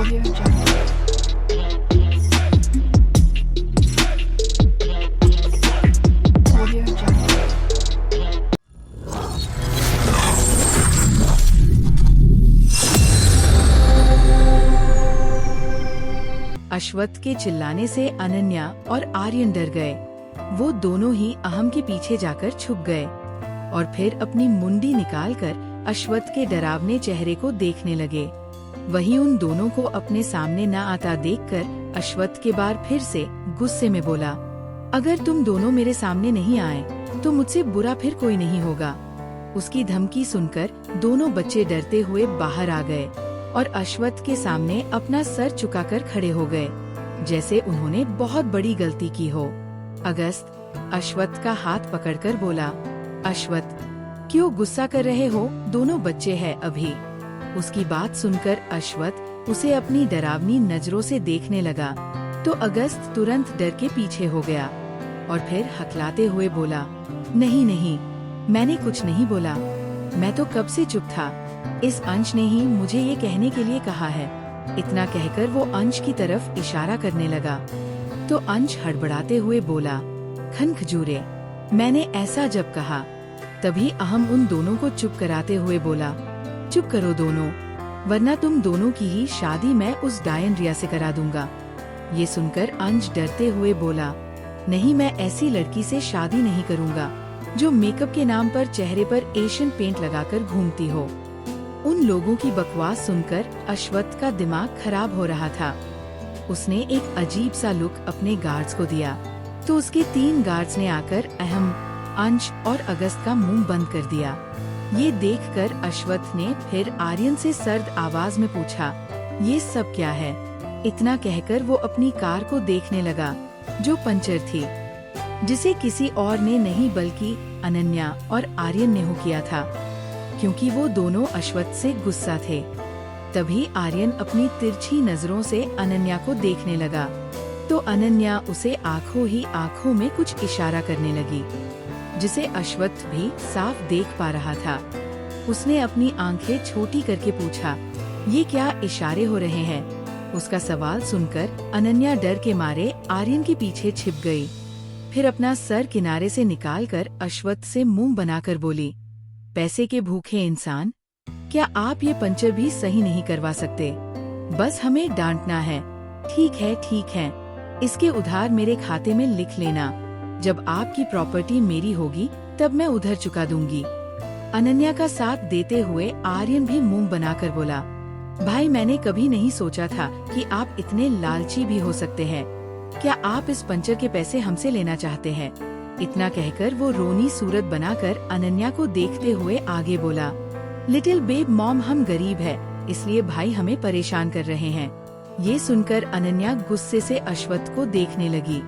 Audio Jungle. Audio Jungle. अश्वत्थ के चिल्लाने से अनन्या और आर्यन डर गए। वो दोनों ही अहम के पीछे जाकर छुप गए और फिर अपनी मुंडी निकालकर अश्वत्थ के डरावने चेहरे को देखने लगे। वहीं उन दोनों को अपने सामने न आता देखकर अश्वत्थ के बार फिर से गुस्से में बोला, अगर तुम दोनों मेरे सामने नहीं आए तो मुझसे बुरा फिर कोई नहीं होगा। उसकी धमकी सुनकर दोनों बच्चे डरते हुए बाहर आ गए और अश्वत्थ के सामने अपना सर झुकाकर खड़े हो गए, जैसे उन्होंने बहुत बड़ी गलती की हो। अगस्त अश्वत्थ का हाथ पकड़कर बोला, अश्वत्थ क्यों गुस्सा कर रहे हो, दोनों बच्चे हैं अभी। उसकी बात सुनकर अश्वत्थ उसे अपनी डरावनी नजरों से देखने लगा तो अगस्त तुरंत डर के पीछे हो गया और फिर हकलाते हुए बोला, नहीं नहीं, मैंने कुछ नहीं बोला, मैं तो कब से चुप था। इस अंश ने ही मुझे ये कहने के लिए कहा है। इतना कहकर वो अंश की तरफ इशारा करने लगा तो अंश हड़बड़ाते हुए बोला, खन खजूरे, मैंने ऐसा जब कहा। तभी अहम उन दोनों को चुप कराते हुए बोला, चुप करो दोनों, वरना तुम दोनों की ही शादी मैं उस डायन रिया से करा दूंगा। ये सुनकर अंश डरते हुए बोला, नहीं, मैं ऐसी लड़की से शादी नहीं करूंगा जो मेकअप के नाम पर चेहरे पर एशियन पेंट लगाकर घूमती हो। उन लोगों की बकवास सुनकर अश्वत्थ का दिमाग खराब हो रहा था। उसने एक अजीब सा लुक अपने गार्ड्स को दिया तो उसके 3 गार्ड्स ने आकर अहम, अंश और अगस्त का मुंह बंद कर दिया। ये देखकर अश्वत्थ ने फिर आर्यन से सर्द आवाज में पूछा, ये सब क्या है। इतना कहकर वो अपनी कार को देखने लगा जो पंचर थी, जिसे किसी और ने नहीं बल्कि अनन्या और आर्यन ने हो किया था, क्योंकि वो दोनों अश्वत्थ से गुस्सा थे। तभी आर्यन अपनी तिरछी नजरों से अनन्या को देखने लगा तो अनन्या उसे आंखों ही आंखों में कुछ इशारा करने लगी, जिसे अश्वत्थ भी साफ देख पा रहा था। उसने अपनी आंखें छोटी करके पूछा, ये क्या इशारे हो रहे हैं। उसका सवाल सुनकर अनन्या डर के मारे आर्यन के पीछे छिप गई। फिर अपना सर किनारे से निकालकर अश्वत्थ से मुंह बनाकर बोली, पैसे के भूखे इंसान, क्या आप ये पंचर भी सही नहीं करवा सकते। बस हमें डांटना है। ठीक है, इसके उधार मेरे खाते में लिख लेना। जब आपकी प्रॉपर्टी मेरी होगी तब मैं उधर चुका दूंगी। अनन्या का साथ देते हुए आर्यन भी मुंह बनाकर बोला, भाई, मैंने कभी नहीं सोचा था कि आप इतने लालची भी हो सकते हैं। क्या आप इस पंचर के पैसे हमसे लेना चाहते हैं। इतना कहकर वो रोनी सूरत बनाकर अनन्या को देखते हुए आगे बोला, लिटिल बेब मॉम, हम गरीब है इसलिए भाई हमें परेशान कर रहे हैं। ये सुनकर अनन्या गुस्से से अश्वत्थ को देखने लगी,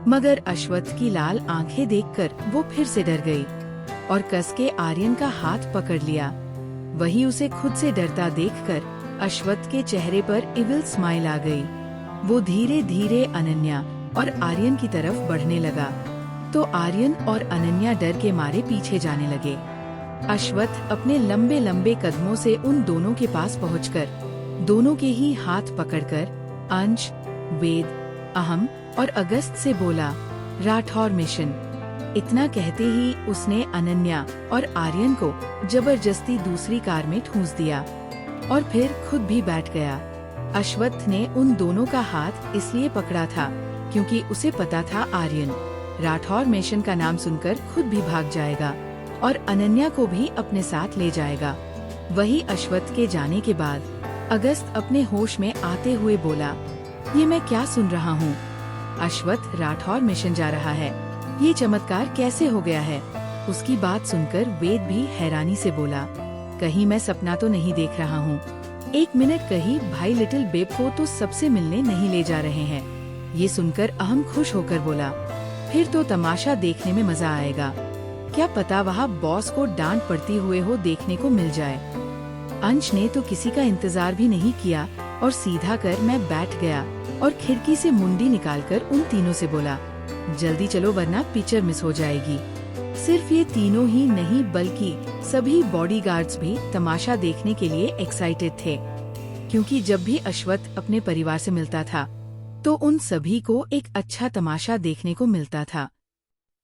मगर अश्वत्थ की लाल आंखें देखकर वो फिर से डर गई और कस के आर्यन का हाथ पकड़ लिया। वही उसे खुद से डरता देखकर अश्वत्थ के चेहरे पर इविल स्माइल आ गई। वो धीरे धीरे अनन्या और आर्यन की तरफ बढ़ने लगा तो आर्यन और अनन्या डर के मारे पीछे जाने लगे। अश्वत्थ अपने लंबे लंबे कदमों से उन दोनों के पास पहुंचकर दोनों के ही हाथ पकड़कर अंश, वेद, अहम और अगस्त से बोला, राठौर मिशन। इतना कहते ही उसने अनन्या और आर्यन को जबरदस्ती दूसरी कार में ठूंस दिया और फिर खुद भी बैठ गया। अश्वत्थ ने उन दोनों का हाथ इसलिए पकड़ा था क्योंकि उसे पता था आर्यन राठौर मिशन का नाम सुनकर खुद भी भाग जाएगा और अनन्या को भी अपने साथ ले जाएगा। वही अश्वत्थ के जाने के बाद अगस्त अपने होश में आते हुए बोला, ये मैं क्या सुन रहा हूँ। अश्वत्थ राठौर मिशन जा रहा है, ये चमत्कार कैसे हो गया है। उसकी बात सुनकर वेद भी हैरानी से बोला, कहीं मैं सपना तो नहीं देख रहा हूँ। एक मिनट, कहीं भाई लिटिल बेब को तो सबसे मिलने नहीं ले जा रहे हैं। ये सुनकर अहम खुश होकर बोला, फिर तो तमाशा देखने में मजा आएगा। क्या पता वहाँ बॉस को डांट पड़ती हुए हो देखने को मिल जाए। अंश ने तो किसी का इंतजार भी नहीं किया और सीधा कर मैं बैठ गया और खिड़की से मुंडी निकालकर उन तीनों से बोला, जल्दी चलो वरना पिक्चर मिस हो जाएगी। सिर्फ ये तीनों ही नहीं बल्कि सभी बॉडीगार्ड्स भी तमाशा देखने के लिए एक्साइटेड थे, क्योंकि जब भी अश्वत्थ अपने परिवार से मिलता था तो उन सभी को एक अच्छा तमाशा देखने को मिलता था।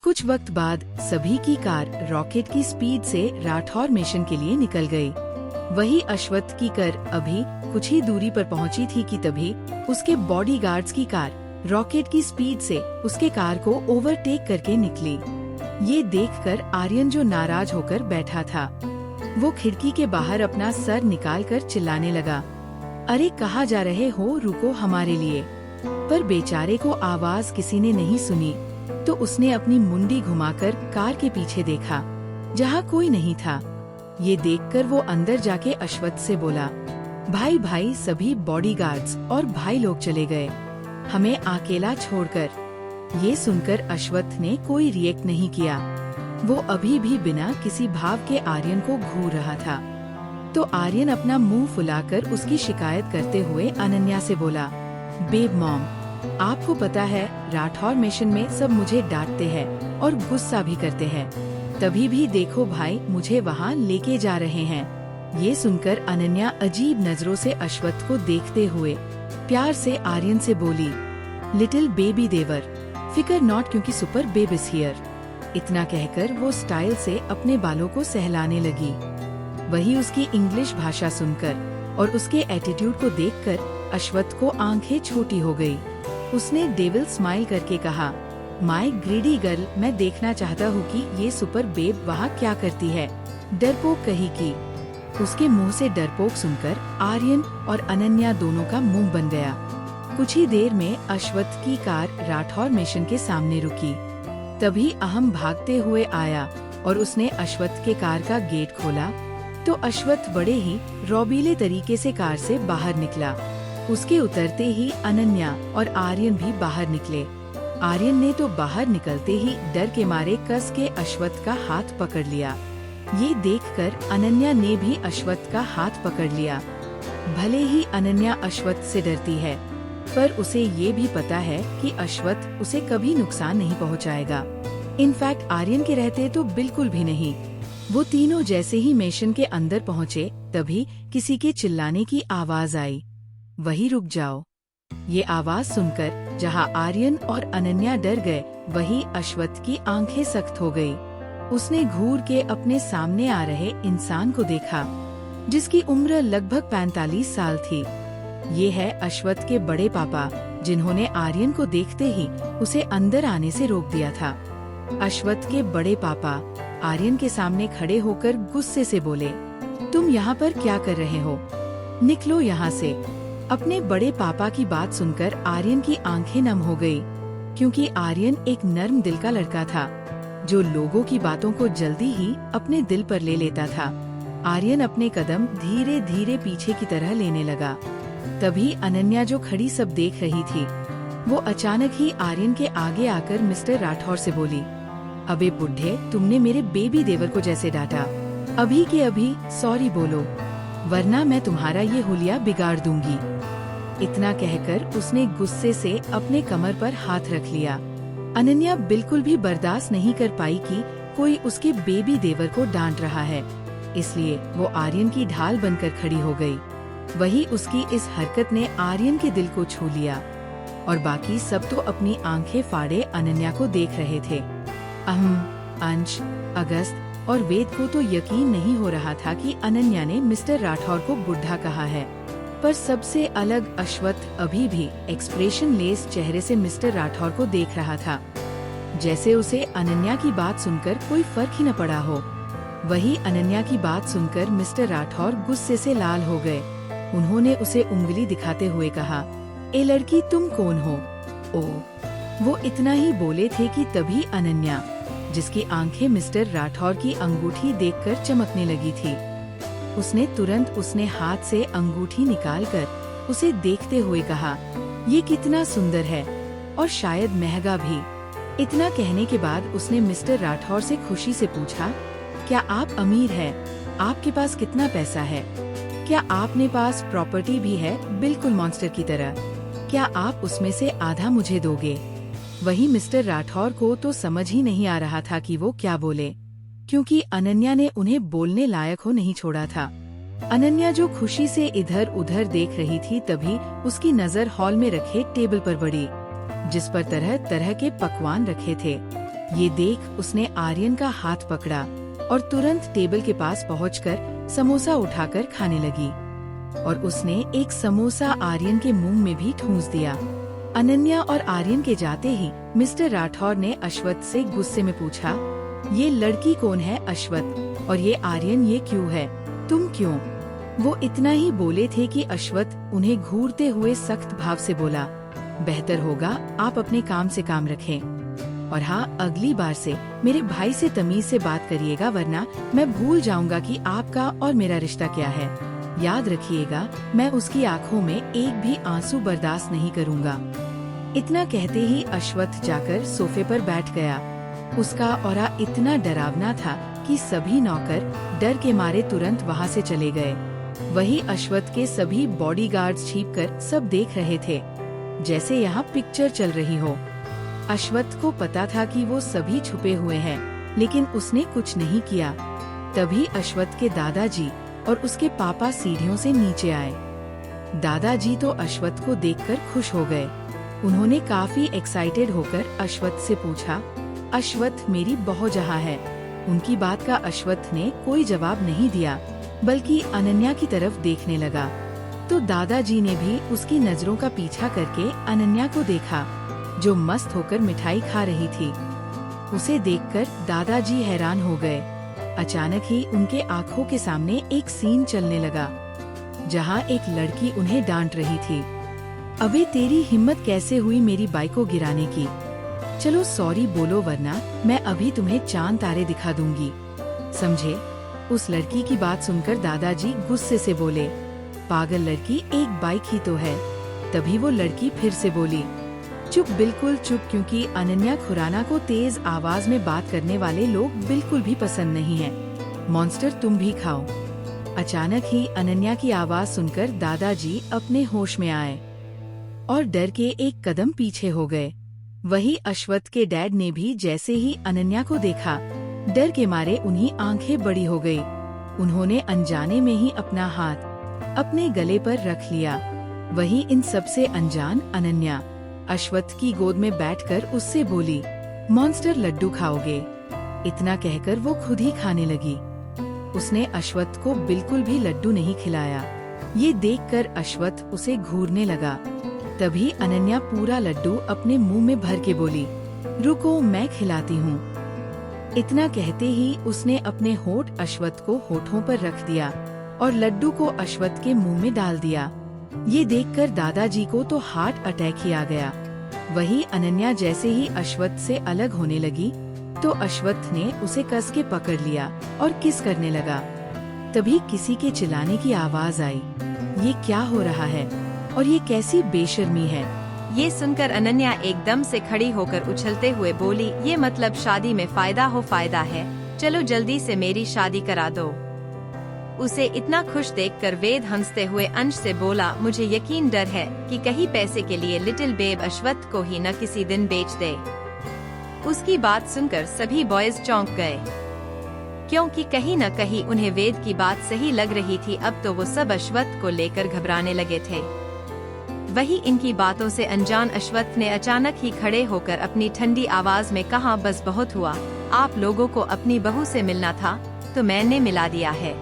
कुछ वक्त बाद सभी की कार रॉकेट की स्पीड से राठौर मिशन के लिए निकल गई। वही अश्वत्थ की कार अभी कुछ ही दूरी पर पहुंची थी कि तभी उसके बॉडीगार्ड्स की कार रॉकेट की स्पीड से उसके कार को ओवरटेक करके निकली। ये देखकर आर्यन जो नाराज होकर बैठा था वो खिड़की के बाहर अपना सर निकालकर चिल्लाने लगा, अरे कहाँ जा रहे हो, रुको हमारे लिए। पर बेचारे को आवाज किसी ने नहीं सुनी तो उसने अपनी मुंडी घुमाकर कार के पीछे देखा जहाँ कोई नहीं था। ये देखकर वो अंदर जाके अश्वत्थ से बोला, भाई भाई सभी बॉडीगार्ड्स और भाई लोग चले गए, हमें अकेला छोड़कर। ये सुनकर अश्वत्थ ने कोई रिएक्ट नहीं किया। वो अभी भी बिना किसी भाव के आर्यन को घूर रहा था। तो आर्यन अपना मुंह फुलाकर उसकी शिकायत करते हुए अनन्या से बोला, बेब मॉम, आपको पता है राठौर मिशन में सब मुझे डांटते हैं और गुस्सा भी करते हैं, तभी भी देखो भाई मुझे वहाँ लेके जा रहे हैं। ये सुनकर अनन्या अजीब नजरों से अश्वत्थ को देखते हुए प्यार से आर्यन से बोली, लिटिल बेबी देवर, फिकर नॉट क्योंकि सुपर बेब इज हियर। इतना कहकर वो स्टाइल से अपने बालों को सहलाने लगी। वही उसकी इंग्लिश भाषा सुनकर और उसके एटीट्यूड को देखकर अश्वत्थ को आंखें छोटी हो गई। उसने डेविल स्माइल करके कहा, माय ग्रीडी गर्ल, मैं देखना चाहता हूँ कि ये सुपर बेब वहाँ क्या करती है, डरपोक कही की। उसके मुंह से डरपोक सुनकर आर्यन और अनन्या दोनों का मुंह बन गया। कुछ ही देर में अश्वत्थ की कार राठौर मिशन के सामने रुकी। तभी अहम भागते हुए आया और उसने अश्वत्थ के कार का गेट खोला तो अश्वत्थ बड़े ही रौबीले तरीके से कार से बाहर निकला। उसके उतरते ही अनन्या और आर्यन भी बाहर निकले। आर्यन ने तो बाहर निकलते ही डर के मारे कस के अश्वत्थ का हाथ पकड़ लिया। ये देखकर अनन्या ने भी अश्वत्थ का हाथ पकड़ लिया। भले ही अनन्या अश्वत्थ से डरती है पर उसे ये भी पता है कि अश्वत्थ उसे कभी नुकसान नहीं पहुंचाएगा। इनफैक्ट आर्यन के रहते तो बिल्कुल भी नहीं। वो तीनों जैसे ही मिशन के अंदर पहुँचे तभी किसी के चिल्लाने की आवाज आई, वही रुक जाओ। ये आवाज सुनकर जहाँ आर्यन और अनन्या डर गए वही अश्वत्थ की आंखें सख्त हो गई। उसने घूर के अपने सामने आ रहे इंसान को देखा जिसकी उम्र लगभग 45 साल थी। ये है अश्वत्थ के बड़े पापा जिन्होंने आर्यन को देखते ही उसे अंदर आने से रोक दिया था। अश्वत्थ के बड़े पापा आर्यन के सामने खड़े होकर गुस्से से बोले, तुम यहाँ पर क्या कर रहे हो, निकलो यहाँ से। अपने बड़े पापा की बात सुनकर आर्यन की आंखें नम हो गई, क्योंकि आर्यन एक नर्म दिल का लड़का था जो लोगों की बातों को जल्दी ही अपने दिल पर ले लेता था। आर्यन अपने कदम धीरे धीरे पीछे की तरह लेने लगा। तभी अनन्या जो खड़ी सब देख रही थी वो अचानक ही आर्यन के आगे आकर मिस्टर राठौर से बोली, अबे बुढ़े, तुमने मेरे बेबी देवर को जैसे डांटा, अभी के अभी सॉरी बोलो वरना मैं तुम्हारा ये हुलिया बिगाड़ दूंगी। इतना कहकर उसने गुस्से से अपने कमर पर हाथ रख लिया। अनन्या बिल्कुल भी बर्दाश्त नहीं कर पाई कि कोई उसके बेबी देवर को डांट रहा है, इसलिए वो आर्यन की ढाल बनकर खड़ी हो गई। वही उसकी इस हरकत ने आर्यन के दिल को छू लिया और बाकी सब तो अपनी आंखें फाड़े अनन्या को देख रहे थे। अंश, अगस्त और वेद को तो यकीन नहीं हो रहा था कि अनन्या ने मिस्टर राठौर को बुढ़ा कहा है, पर सबसे अलग अश्वत्थ अभी भी एक्सप्रेशन लेस चेहरे से मिस्टर राठौर को देख रहा था, जैसे उसे अनन्या की बात सुनकर कोई फर्क ही न पड़ा हो। वही अनन्या की बात सुनकर मिस्टर राठौर गुस्से से लाल हो गए। उन्होंने उसे उंगली दिखाते हुए कहा, ए लड़की, तुम कौन हो? ओ। वो इतना ही बोले थे कि तभी अनन्या, जिसकी आंखें मिस्टर राठौर की अंगूठी देखकर चमकने लगी थी, उसने तुरंत उसने हाथ से अंगूठी निकालकर उसे देखते हुए कहा, ये कितना सुंदर है और शायद महंगा भी। इतना कहने के बाद उसने मिस्टर राठौर से खुशी से पूछा, क्या आप अमीर हैं? आपके पास कितना पैसा है? क्या आपने पास प्रॉपर्टी भी है, बिल्कुल मॉन्स्टर की तरह? क्या आप उसमें से आधा मुझे दोगे? वही मिस्टर राठौर को तो समझ ही नहीं आ रहा था कि वो क्या बोले, क्योंकि अनन्या ने उन्हें बोलने लायक हो नहीं छोड़ा था। अनन्या जो खुशी से इधर उधर देख रही थी, तभी उसकी नजर हॉल में रखे टेबल पर पड़ी, जिस पर तरह तरह के पकवान रखे थे। ये देख उसने आर्यन का हाथ पकड़ा और तुरंत टेबल के पास पहुंचकर समोसा उठाकर खाने लगी और उसने एक समोसा आर्यन के मुंह में भी ठूंस दिया। अनन्या और आर्यन के जाते ही मिस्टर राठौर ने अश्वथ से गुस्से में पूछा, ये लड़की कौन है अश्वथ, और ये आर्यन ये क्यों है, तुम क्यों? वो इतना ही बोले थे कि अश्वथ उन्हें घूरते हुए सख्त भाव से बोला, बेहतर होगा आप अपने काम से काम रखें, और हाँ, अगली बार से मेरे भाई से तमीज से बात करिएगा, वरना मैं भूल जाऊंगा कि आपका और मेरा रिश्ता क्या है। याद रखिएगा, मैं उसकी आंखों में एक भी आंसू बर्दाश्त नहीं करूंगा। इतना कहते ही अश्वथ जाकर सोफे पर बैठ गया। उसका ऑरा इतना डरावना था कि सभी नौकर डर के मारे तुरंत वहां से चले गए। वही अश्वथ के सभी बॉडीगार्ड्स छिपकर सब देख रहे थे, जैसे यहाँ पिक्चर चल रही हो। अश्वथ को पता था कि वो सभी छुपे हुए हैं, लेकिन उसने कुछ नहीं किया। तभी अश्वथ के दादाजी और उसके पापा सीढ़ियों से नीचे आए। दादाजी तो अश्वथ को देखकर खुश हो गए। उन्होंने काफी एक्साइटेड होकर अश्वथ से पूछा, अश्वथ मेरी बहुजहाँ है। उनकी बात का अश्वथ ने कोई जवाब नहीं दिया, बल्कि अनन्या की तरफ देखने लगा। तो दादाजी ने भी उसकी नजरों का पीछा करके अनन्या को देखा, जो मस्त होकर मिठाई खा रही थी। उसे देखकर दादाजी हैरान हो गए। अचानक ही उनके आंखों के सामने एक सीन चलने लगा, जहाँ एक लड़की उन्हें डांट रही थी। अबे तेरी हिम्मत कैसे हुई मेरी बाइक को गिराने की? चलो सॉरी बोलो, वरना मैं अभी तुम्हें चांद तारे दिखा दूंगी, समझे? उस लड़की की बात सुनकर दादाजी गुस्से से बोले, पागल लड़की, एक बाइक ही तो है। तभी वो लड़की फिर से बोली, चुप, बिल्कुल चुप, क्योंकि अनन्या खुराना को तेज आवाज में बात करने वाले लोग बिल्कुल भी पसंद नहीं हैं। मॉन्स्टर तुम भी खाओ। अचानक ही अनन्या की आवाज सुनकर दादाजी अपने होश में आए और डर के एक कदम पीछे हो गए। वही अश्वथ के डैड ने भी जैसे ही अनन्या को देखा, डर के मारे उन्हीं आंखें बड़ी हो गई। उन्होंने अनजाने में ही अपना हाथ अपने गले पर रख लिया। वही इन सबसे अनजान अनन्या अश्वथ की गोद में बैठकर उससे बोली, मॉन्स्टर लड्डू खाओगे? इतना कहकर वो खुद ही खाने लगी। उसने अश्वथ को बिल्कुल भी लड्डू नहीं खिलाया। ये देखकर अश्वथ उसे घूरने लगा। तभी अनन्या पूरा लड्डू अपने मुंह में भर के बोली, रुको मैं खिलाती हूँ। इतना कहते ही उसने अपने होठ अश्वथ को होठों पर रख दिया और लड्डू को अश्वथ के मुंह में डाल दिया। ये देखकर दादाजी को तो हार्ट अटैक ही आ गया। वही अनन्या जैसे ही अश्वथ से अलग होने लगी, तो अश्वथ ने उसे कस के पकड़ लिया और किस करने लगा। तभी किसी के चिल्लाने की आवाज आई, ये क्या हो रहा है और ये कैसी बेशर्मी है? ये सुनकर अनन्या एकदम से खड़ी होकर उछलते हुए बोली, ये मतलब शादी में फायदा है, चलो जल्दी से मेरी शादी करा दो। उसे इतना खुश देखकर वेद हंसते हुए अंश से बोला, मुझे यकीन डर है कि कहीं पैसे के लिए लिटिल बेब अश्वथ को ही न किसी दिन बेच दे। उसकी बात सुनकर सभी बॉयज चौंक गए, क्योंकि कहीं न कहीं उन्हें वेद की बात सही लग रही थी। अब तो वो सब अश्वथ को लेकर घबराने लगे थे। वही इनकी बातों से अनजान अश्वथ ने अचानक ही खड़े होकर अपनी ठंडी आवाज में कहा, बस बहुत हुआ, आप लोगों को अपनी बहू से मिलना था तो मैंने मिला दिया है,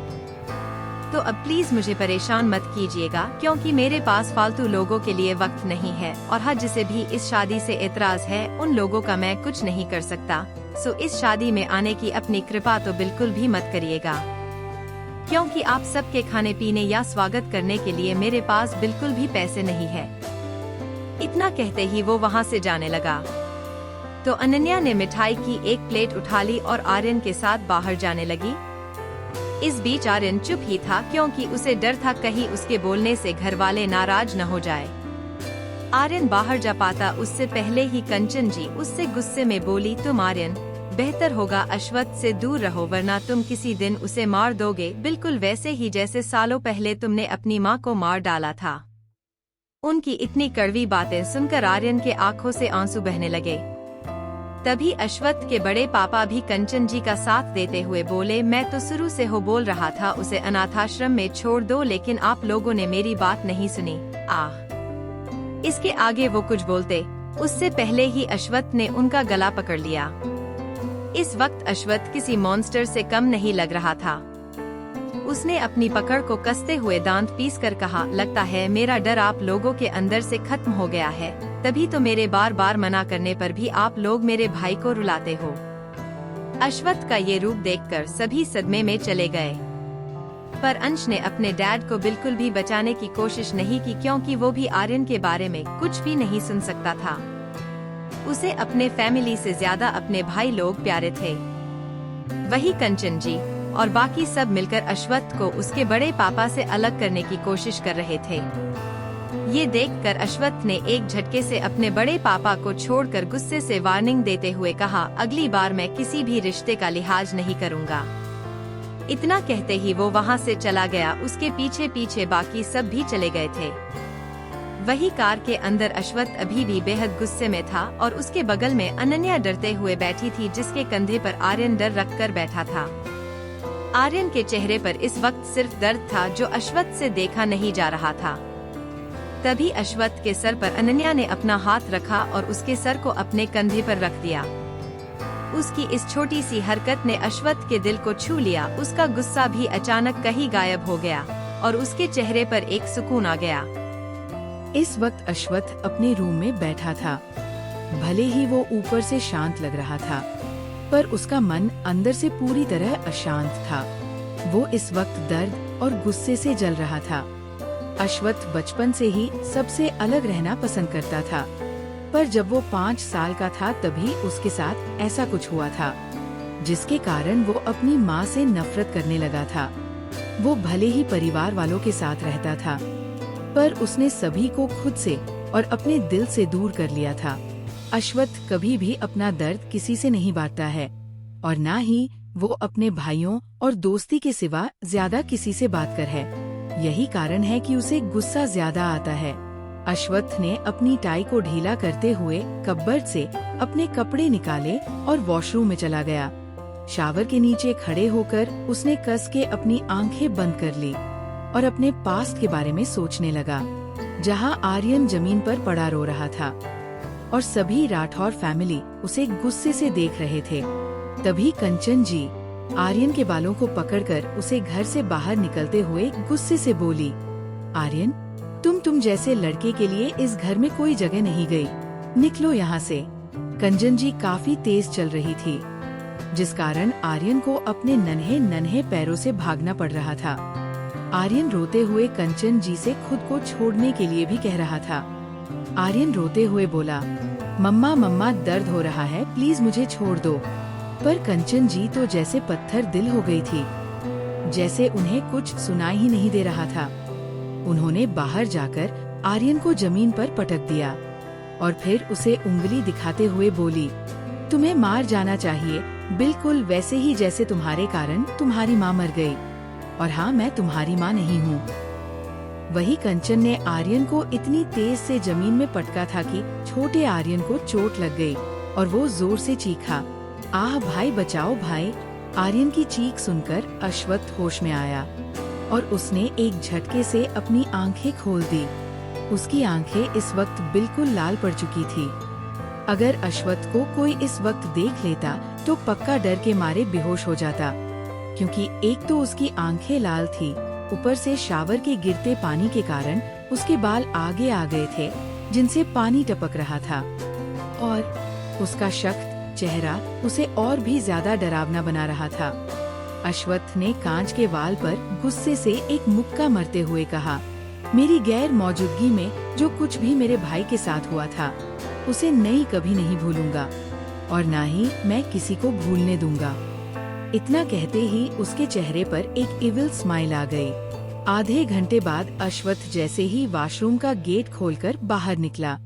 तो अब प्लीज मुझे परेशान मत कीजिएगा, क्योंकि मेरे पास फालतू लोगों के लिए वक्त नहीं है। और हाँ, जिसे भी इस शादी से एतराज है उन लोगों का मैं कुछ नहीं कर सकता। सो इस शादी में आने की अपनी कृपा तो बिल्कुल भी मत करिएगा, क्योंकि आप सबके खाने पीने या स्वागत करने के लिए मेरे पास बिल्कुल भी पैसे नहीं है। इतना कहते ही वो वहाँ से जाने लगा। तो अनन्या ने मिठाई की एक प्लेट उठा ली और आर्यन के साथ बाहर जाने लगी। इस बीच आर्यन चुप ही था, क्योंकि उसे डर था कहीं उसके बोलने से घर वाले नाराज न हो जाए। आर्यन बाहर जा पाता उससे पहले ही कंचन जी उससे गुस्से में बोली, तुम आर्यन, बेहतर होगा अश्वथ से दूर रहो, वरना तुम किसी दिन उसे मार दोगे, बिल्कुल वैसे ही जैसे सालों पहले तुमने अपनी माँ को मार डाला था। उनकी इतनी कड़वी बातें सुनकर आर्यन के आंखों से आंसू बहने लगे। तभी अश्वत्थ के बड़े पापा भी कंचन जी का साथ देते हुए बोले, मैं तो शुरू से हो बोल रहा था उसे अनाथाश्रम में छोड़ दो, लेकिन आप लोगों ने मेरी बात नहीं सुनी। इसके आगे वो कुछ बोलते उससे पहले ही अश्वत्थ ने उनका गला पकड़ लिया। इस वक्त अश्वत्थ किसी मॉन्स्टर से कम नहीं लग रहा था। उसने अपनी पकड़ को कसते हुए दांत पीस कर कहा, लगता है मेरा डर आप लोगों के अंदर से खत्म हो गया है, तभी तो मेरे बार बार मना करने पर भी आप लोग मेरे भाई को रुलाते हो। अश्वत्थ का ये रूप देखकर सभी सदमे में चले गए, पर अंश ने अपने डैड को बिल्कुल भी बचाने की कोशिश नहीं की, क्योंकि वो भी आर्यन के बारे में कुछ भी नहीं सुन सकता था। उसे अपने फैमिली से ज्यादा अपने भाई लोग प्यारे थे। वही कंचन जी और बाकी सब मिलकर अश्वत्थ को उसके बड़े पापा से अलग करने की कोशिश कर रहे थे। ये देखकर अश्वत्थ ने एक झटके से अपने बड़े पापा को छोड़कर गुस्से से वार्निंग देते हुए कहा, अगली बार मैं किसी भी रिश्ते का लिहाज नहीं करूँगा। इतना कहते ही वो वहाँ से चला गया। उसके पीछे पीछे बाकी सब भी चले गए थे। वही कार के अंदर अश्वत्थ अभी भी बेहद गुस्से में था और उसके बगल में अनन्या डरते हुए बैठी थी, जिसके कंधे पर आर्यन डर रखकर बैठा था। आर्यन के चेहरे पर इस वक्त सिर्फ दर्द था जो अश्वत्थ से देखा नहीं जा रहा था। तभी अश्वत्थ के सर पर अनन्या ने अपना हाथ रखा और उसके सर को अपने कंधे पर रख दिया। उसकी इस छोटी सी हरकत ने अश्वत्थ के दिल को छू लिया। उसका गुस्सा भी अचानक कहीं गायब हो गया और उसके चेहरे पर एक सुकून आ गया। इस वक्त अश्वत्थ अपने रूम में बैठा था। भले ही वो ऊपर से शांत लग रहा था, पर उसका मन अंदर से पूरी तरह अशांत था। वो इस वक्त दर्द और गुस्से से जल रहा था। अश्वत्थ बचपन से ही सबसे अलग रहना पसंद करता था, पर जब वो 5 साल का था तभी उसके साथ ऐसा कुछ हुआ था, जिसके कारण वो अपनी माँ से नफरत करने लगा था। वो भले ही परिवार वालों के साथ रहता था, पर उसने सभी को खुद से और अपने दिल से दूर कर लिया था। अश्वत्थ कभी भी अपना दर्द किसी से नहीं बांटता है और न ही वो अपने भाइयों और दोस्ती के सिवा ज्यादा किसी से बात कर है। यही कारण है कि उसे गुस्सा ज्यादा आता है। अश्वत्थ ने अपनी टाई को ढीला करते हुए कपबोर्ड से अपने कपड़े निकाले और वॉशरूम में चला गया। शावर के नीचे खड़े होकर उसने कस के अपनी आंखें बंद कर ली और अपने पास्ट के बारे में सोचने लगा, जहां आर्यन जमीन पर पड़ा रो रहा था और सभी राठौर फैमिली उसे गुस्से से देख रहे थे। तभी कंचन जी आर्यन के बालों को पकड़कर उसे घर से बाहर निकलते हुए गुस्से से बोली, आर्यन, तुम जैसे लड़के के लिए इस घर में कोई जगह नहीं गई, निकलो यहाँ से। कंचन जी काफी तेज चल रही थी, जिस कारण आर्यन को अपने नन्हे नन्हे पैरों से भागना पड़ रहा था। आर्यन रोते हुए कंचन जी से खुद को छोड़ने के लिए भी कह रहा था। आर्यन रोते हुए बोला, मम्मा दर्द हो रहा है, प्लीज मुझे छोड़ दो। पर कंचन जी तो जैसे पत्थर दिल हो गई थी, जैसे उन्हें कुछ सुनाई ही नहीं दे रहा था। उन्होंने बाहर जाकर आर्यन को जमीन पर पटक दिया और फिर उसे उंगली दिखाते हुए बोली, तुम्हें मार जाना चाहिए, बिल्कुल वैसे ही जैसे तुम्हारे कारण तुम्हारी माँ मर गई। और हाँ, मैं तुम्हारी माँ नहीं हूँ। वही कंचन ने आर्यन को इतनी तेज से जमीन में पटका था कि छोटे आर्यन को चोट लग गई और वो जोर से चीखा, आह भाई बचाओ भाई। आर्यन की चीख सुनकर अश्वत्थ होश में आया और उसने एक झटके से अपनी आंखें खोल दी। उसकी आंखें इस वक्त बिल्कुल लाल पड़ चुकी थी। अगर अश्वत्थ को कोई इस वक्त देख लेता तो पक्का डर के मारे बेहोश हो जाता, क्योंकि एक तो उसकी आंखें लाल थी, ऊपर से शावर के गिरते पानी के कारण उसके बाल आगे आ गए थे, जिनसे पानी टपक रहा था, और उसका सख्त चेहरा उसे और भी ज्यादा डरावना बना रहा था। अश्वत्थ ने कांच के वाल पर गुस्से से एक मुक्का मारते हुए कहा, मेरी गैर मौजूदगी में जो कुछ भी मेरे भाई के साथ हुआ था उसे नहीं कभी नहीं भूलूंगा और ना ही मैं किसी को भूलने दूंगा। इतना कहते ही उसके चेहरे पर एक इविल स्माइल आ गई। आधे घंटे बाद अश्वत्थ जैसे ही वॉशरूम का गेट खोलकर बाहर निकला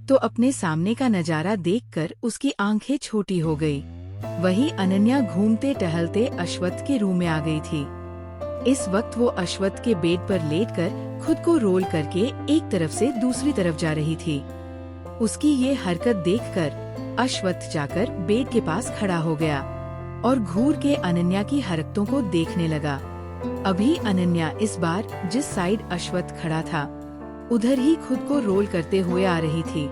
तो अपने सामने का नजारा देखकर उसकी आंखें छोटी हो गई। वही अनन्या घूमते टहलते अश्वत्थ के रूम में आ गई थी। इस वक्त वो अश्वत्थ के बेड पर लेटकर खुद को रोल करके एक तरफ से दूसरी तरफ जा रही थी। उसकी ये हरकत देखकर अश्वत्थ जाकर बेड के पास खड़ा हो गया और घूर के अनन्या की हरकतों को देखने लगा। अभी अनन्या इस बार जिस साइड अश्वत्थ खड़ा था उधर ही खुद को रोल करते हुए आ रही थी,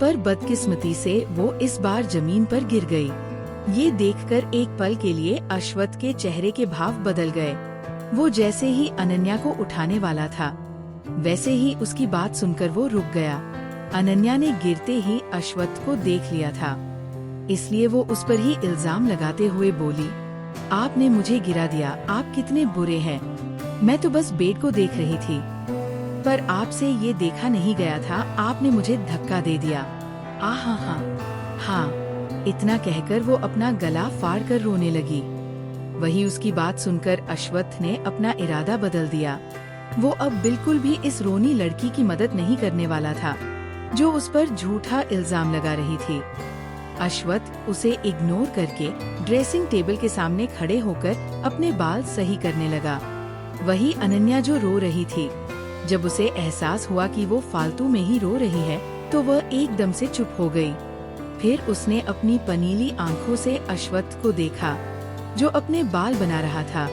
पर बदकिस्मती से वो इस बार जमीन पर गिर गई। ये देखकर एक पल के लिए अश्वत्थ के चेहरे के भाव बदल गए। वो जैसे ही अनन्या को उठाने वाला था वैसे ही उसकी बात सुनकर वो रुक गया। अनन्या ने गिरते ही अश्वत्थ को देख लिया था, इसलिए वो उस पर ही इल्जाम लगाते हुए बोली, आपने मुझे गिरा दिया, आप कितने बुरे हैं। मैं तो बस बेड को देख रही थी, पर आपसे ये देखा नहीं गया था, आपने मुझे धक्का दे दिया। हाँ। इतना कहकर वो अपना गला फाड़ कर रोने लगी। वही उसकी बात सुनकर अश्वत्थ ने अपना इरादा बदल दिया। वो अब बिल्कुल भी इस रोनी लड़की की मदद नहीं करने वाला था जो उस पर झूठा इल्जाम लगा रही थी। अश्वत्थ उसे इग्नोर करके ड्रेसिंग टेबल के सामने खड़े होकर अपने बाल सही करने लगा। वही अनन्या जो रो रही थी, जब उसे एहसास हुआ कि वो फालतू में ही रो रही है तो वह एकदम से चुप हो गई। फिर उसने अपनी पनीली आंखों से अश्वत्थ को देखा जो अपने बाल बना रहा था।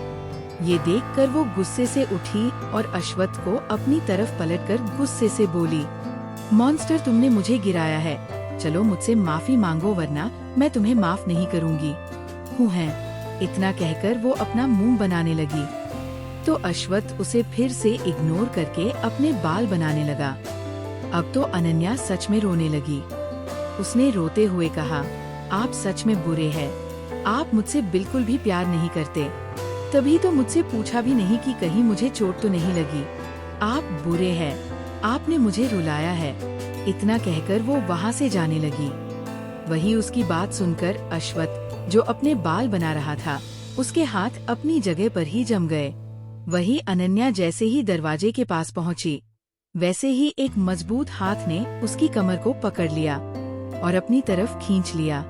ये देखकर वो गुस्से से उठी और अश्वत्थ को अपनी तरफ पलटकर गुस्से से बोली, मॉन्स्टर, तुमने मुझे गिराया है, चलो मुझसे माफी मांगो वरना मैं तुम्हें माफ नहीं करूंगी। हूँ है। इतना कहकर वो अपना मुंह बनाने लगी तो अश्वत्थ उसे फिर से इग्नोर करके अपने बाल बनाने लगा। अब तो अनन्या सच में रोने लगी। उसने रोते हुए कहा, आप सच में बुरे हैं, आप मुझसे बिल्कुल भी प्यार नहीं करते, तभी तो मुझसे पूछा भी नहीं कि कहीं मुझे चोट तो नहीं लगी। आप बुरे हैं, आपने मुझे रुलाया है। इतना कहकर वो वहाँ से जाने लगी। वही उसकी बात सुनकर अश्वत्थ जो अपने बाल बना रहा था उसके हाथ अपनी जगह पर ही जम गए। वही अनन्या जैसे ही दरवाजे के पास पहुंची वैसे ही एक मजबूत हाथ ने उसकी कमर को पकड़ लिया और अपनी तरफ खींच लिया।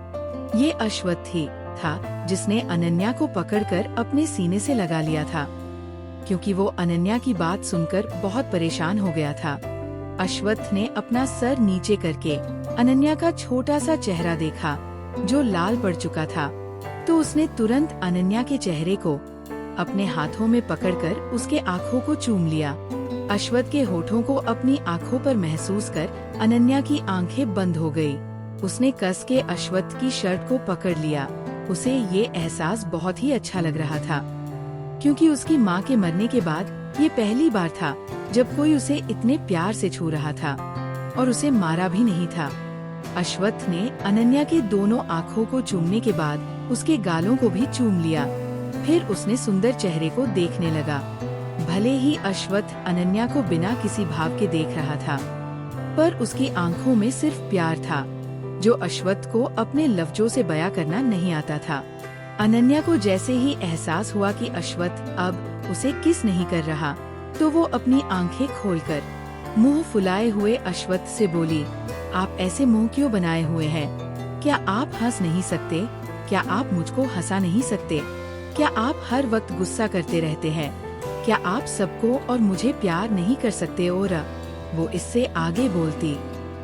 ये अश्वत्थ ही था जिसने अनन्या को पकड़कर अपने सीने से लगा लिया था, क्योंकि वो अनन्या की बात सुनकर बहुत परेशान हो गया था। अश्वत्थ ने अपना सर नीचे करके अनन्या का छोटा सा चेहरा देखा जो लाल पड़ चुका था, तो उसने तुरंत अनन्या के चेहरे को अपने हाथों में पकड़कर उसके आँखों को चूम लिया। अश्वत्थ के होठों को अपनी आँखों पर महसूस कर अनन्या की आंखें बंद हो गई। उसने कस के अश्वत्थ की शर्ट को पकड़ लिया। उसे ये एहसास बहुत ही अच्छा लग रहा था, क्योंकि उसकी माँ के मरने के बाद ये पहली बार था जब कोई उसे इतने प्यार से छू रहा था और उसे मारा भी नहीं था। अश्वत्थ ने अनन्या के दोनों आँखों को चूमने के बाद उसके गालों को भी चूम लिया। फिर उसने सुंदर चेहरे को देखने लगा। भले ही अश्वत्थ अनन्या को बिना किसी भाव के देख रहा था, पर उसकी आंखों में सिर्फ प्यार था जो अश्वत्थ को अपने लफ्जों से बयां करना नहीं आता था। अनन्या को जैसे ही एहसास हुआ कि अश्वत्थ अब उसे किस नहीं कर रहा, तो वो अपनी आंखें खोलकर मुंह फुलाए हुए अश्वत्थ से बोली, आप ऐसे मुंह क्यों बनाए हुए हैं? क्या आप हंस नहीं सकते? क्या आप मुझको हंसा नहीं सकते? क्या आप हर वक्त गुस्सा करते रहते हैं? क्या आप सबको और मुझे प्यार नहीं कर सकते? और वो इससे आगे बोलती,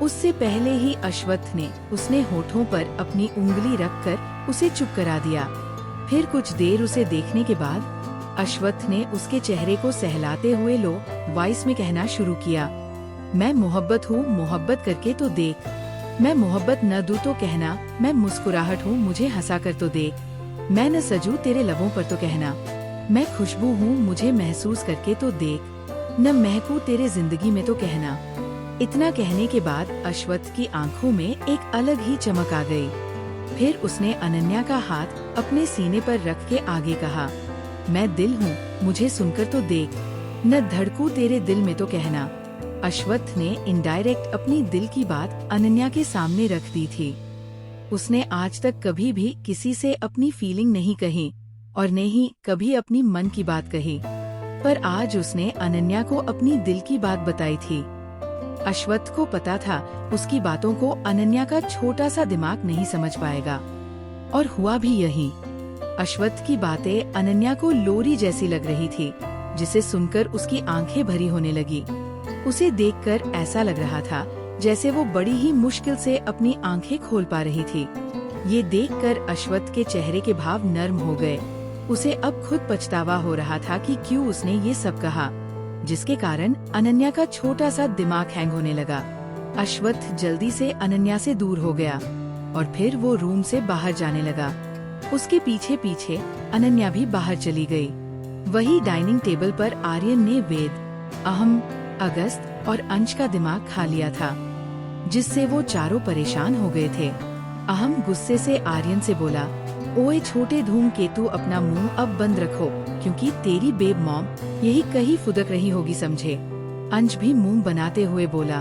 उससे पहले ही अश्वत्थ ने उसने होठों पर अपनी उंगली रखकर उसे चुप करा दिया। फिर कुछ देर उसे देखने के बाद अश्वत्थ ने उसके चेहरे को सहलाते हुए लो वॉइस में कहना शुरू किया, मैं मोहब्बत हूँ, मोहब्बत करके तो देख। मैं मोहब्बत न दूँ तो कहना, मैं मुस्कुराहट हूँ, मुझे हंसा कर तो देख। मैं न सजूं तेरे लबों पर तो कहना, मैं खुशबू हूँ, मुझे महसूस करके तो देख। न महकूं तेरे जिंदगी में तो कहना। इतना कहने के बाद अश्वत्थ की आंखों में एक अलग ही चमक आ गई। फिर उसने अनन्या का हाथ अपने सीने पर रख के आगे कहा, मैं दिल हूँ, मुझे सुनकर तो देख। न धड़कूं तेरे दिल में तो कहना। अश्वत्थ ने इनडायरेक्ट अपनी दिल की बात अनन्या के सामने रख दी थी। उसने आज तक कभी भी किसी से अपनी फीलिंग नहीं कही और न ही कभी अपनी मन की बात कही, पर आज उसने अनन्या को अपनी दिल की बात बताई थी। अश्वत्थ को पता था उसकी बातों को अनन्या का छोटा सा दिमाग नहीं समझ पाएगा, और हुआ भी यही। अश्वत्थ की बातें अनन्या को लोरी जैसी लग रही थी, जिसे सुनकर उसकी आंखें भरी होने लगी। उसे देखकर ऐसा लग रहा था जैसे वो बड़ी ही मुश्किल से अपनी आंखें खोल पा रही थी। ये देखकर अश्वत्थ के चेहरे के भाव नर्म हो गए। उसे अब खुद पछतावा हो रहा था कि क्यों उसने ये सब कहा, जिसके कारण अनन्या का छोटा सा दिमाग हैंग होने लगा। अश्वत्थ जल्दी से अनन्या से दूर हो गया और फिर वो रूम से बाहर जाने लगा। उसके पीछे पीछे अनन्या भी बाहर चली गई। वही डाइनिंग टेबल पर आर्यन ने वेद, अहम, अगस्त और अंश का दिमाग खा लिया था, जिससे वो चारों परेशान हो गए थे। अहम गुस्से से आर्यन से बोला, ओए छोटे धूमकेतु, अपना मुंह अब बंद रखो, क्योंकि तेरी बेब मॉम यही कहीं फुदक रही होगी, समझे। अंश भी मुंह बनाते हुए बोला,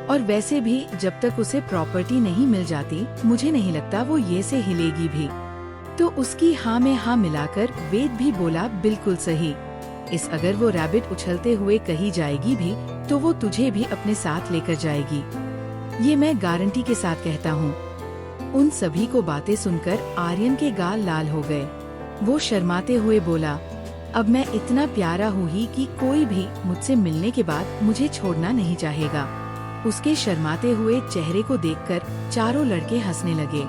और वैसे भी जब तक उसे प्रॉपर्टी नहीं मिल जाती, मुझे नहीं लगता वो ये से हिलेगी भी। तो उसकी हाँ में हाँ मिलाकर वेद भी बोला, बिल्कुल सही। इस अगर वो रैबिट उछलते हुए कहीं जाएगी भी तो वो तुझे भी अपने साथ लेकर जाएगी, ये मैं गारंटी के साथ कहता हूँ। उन सभी को बातें सुनकर आर्यन के गाल लाल हो गए। वो शर्माते हुए बोला, अब मैं इतना प्यारा हूँ ही कि कोई भी मुझसे मिलने के बाद मुझे छोड़ना नहीं चाहेगा। उसके शर्माते हुए चेहरे को देखकर चारों लड़के हंसने लगे।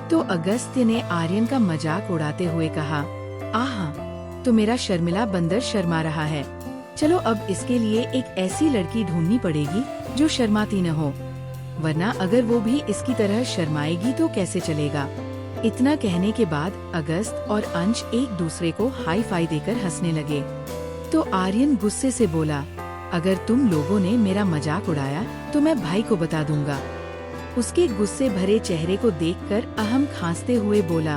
तो अगस्त्य ने आर्यन का मजाक उड़ाते हुए कहा, आहा, तो मेरा शर्मिला बंदर शर्मा रहा है। चलो अब इसके लिए एक ऐसी लड़की ढूंढनी पड़ेगी जो शर्माती न हो, वरना अगर वो भी इसकी तरह शर्माएगी तो कैसे चलेगा। इतना कहने के बाद अगस्त और अंश एक दूसरे को हाई फाई देकर हंसने लगे। तो आर्यन गुस्से से बोला, अगर तुम लोगों ने मेरा मजाक उड़ाया तो मैं भाई को बता दूंगा। उसके गुस्से भरे चेहरे को देखकर अहम खांसते हुए बोला,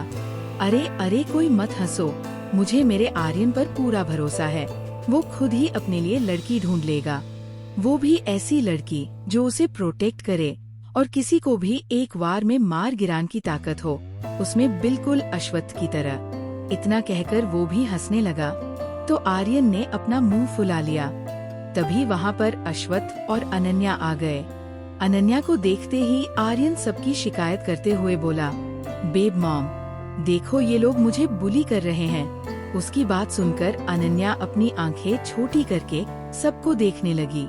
अरे अरे कोई मत हंसो, मुझे मेरे आर्यन पर पूरा भरोसा है। वो खुद ही अपने लिए लड़की ढूंढ लेगा, वो भी ऐसी लड़की जो उसे प्रोटेक्ट करे और किसी को भी एक वार में मार गिरान की ताकत हो, उसमें बिल्कुल अश्वत्थ की तरह। इतना कहकर वो भी हंसने लगा। तो आर्यन ने अपना मुंह फुला लिया। तभी वहाँ पर अश्वत्थ और अनन्या आ गए। अनन्या को देखते ही आर्यन सबकी शिकायत करते हुए बोला, बेब मॉम, देखो ये लोग मुझे बुली कर रहे हैं। उसकी बात सुनकर अनन्या अपनी आंखें छोटी करके सबको देखने लगी।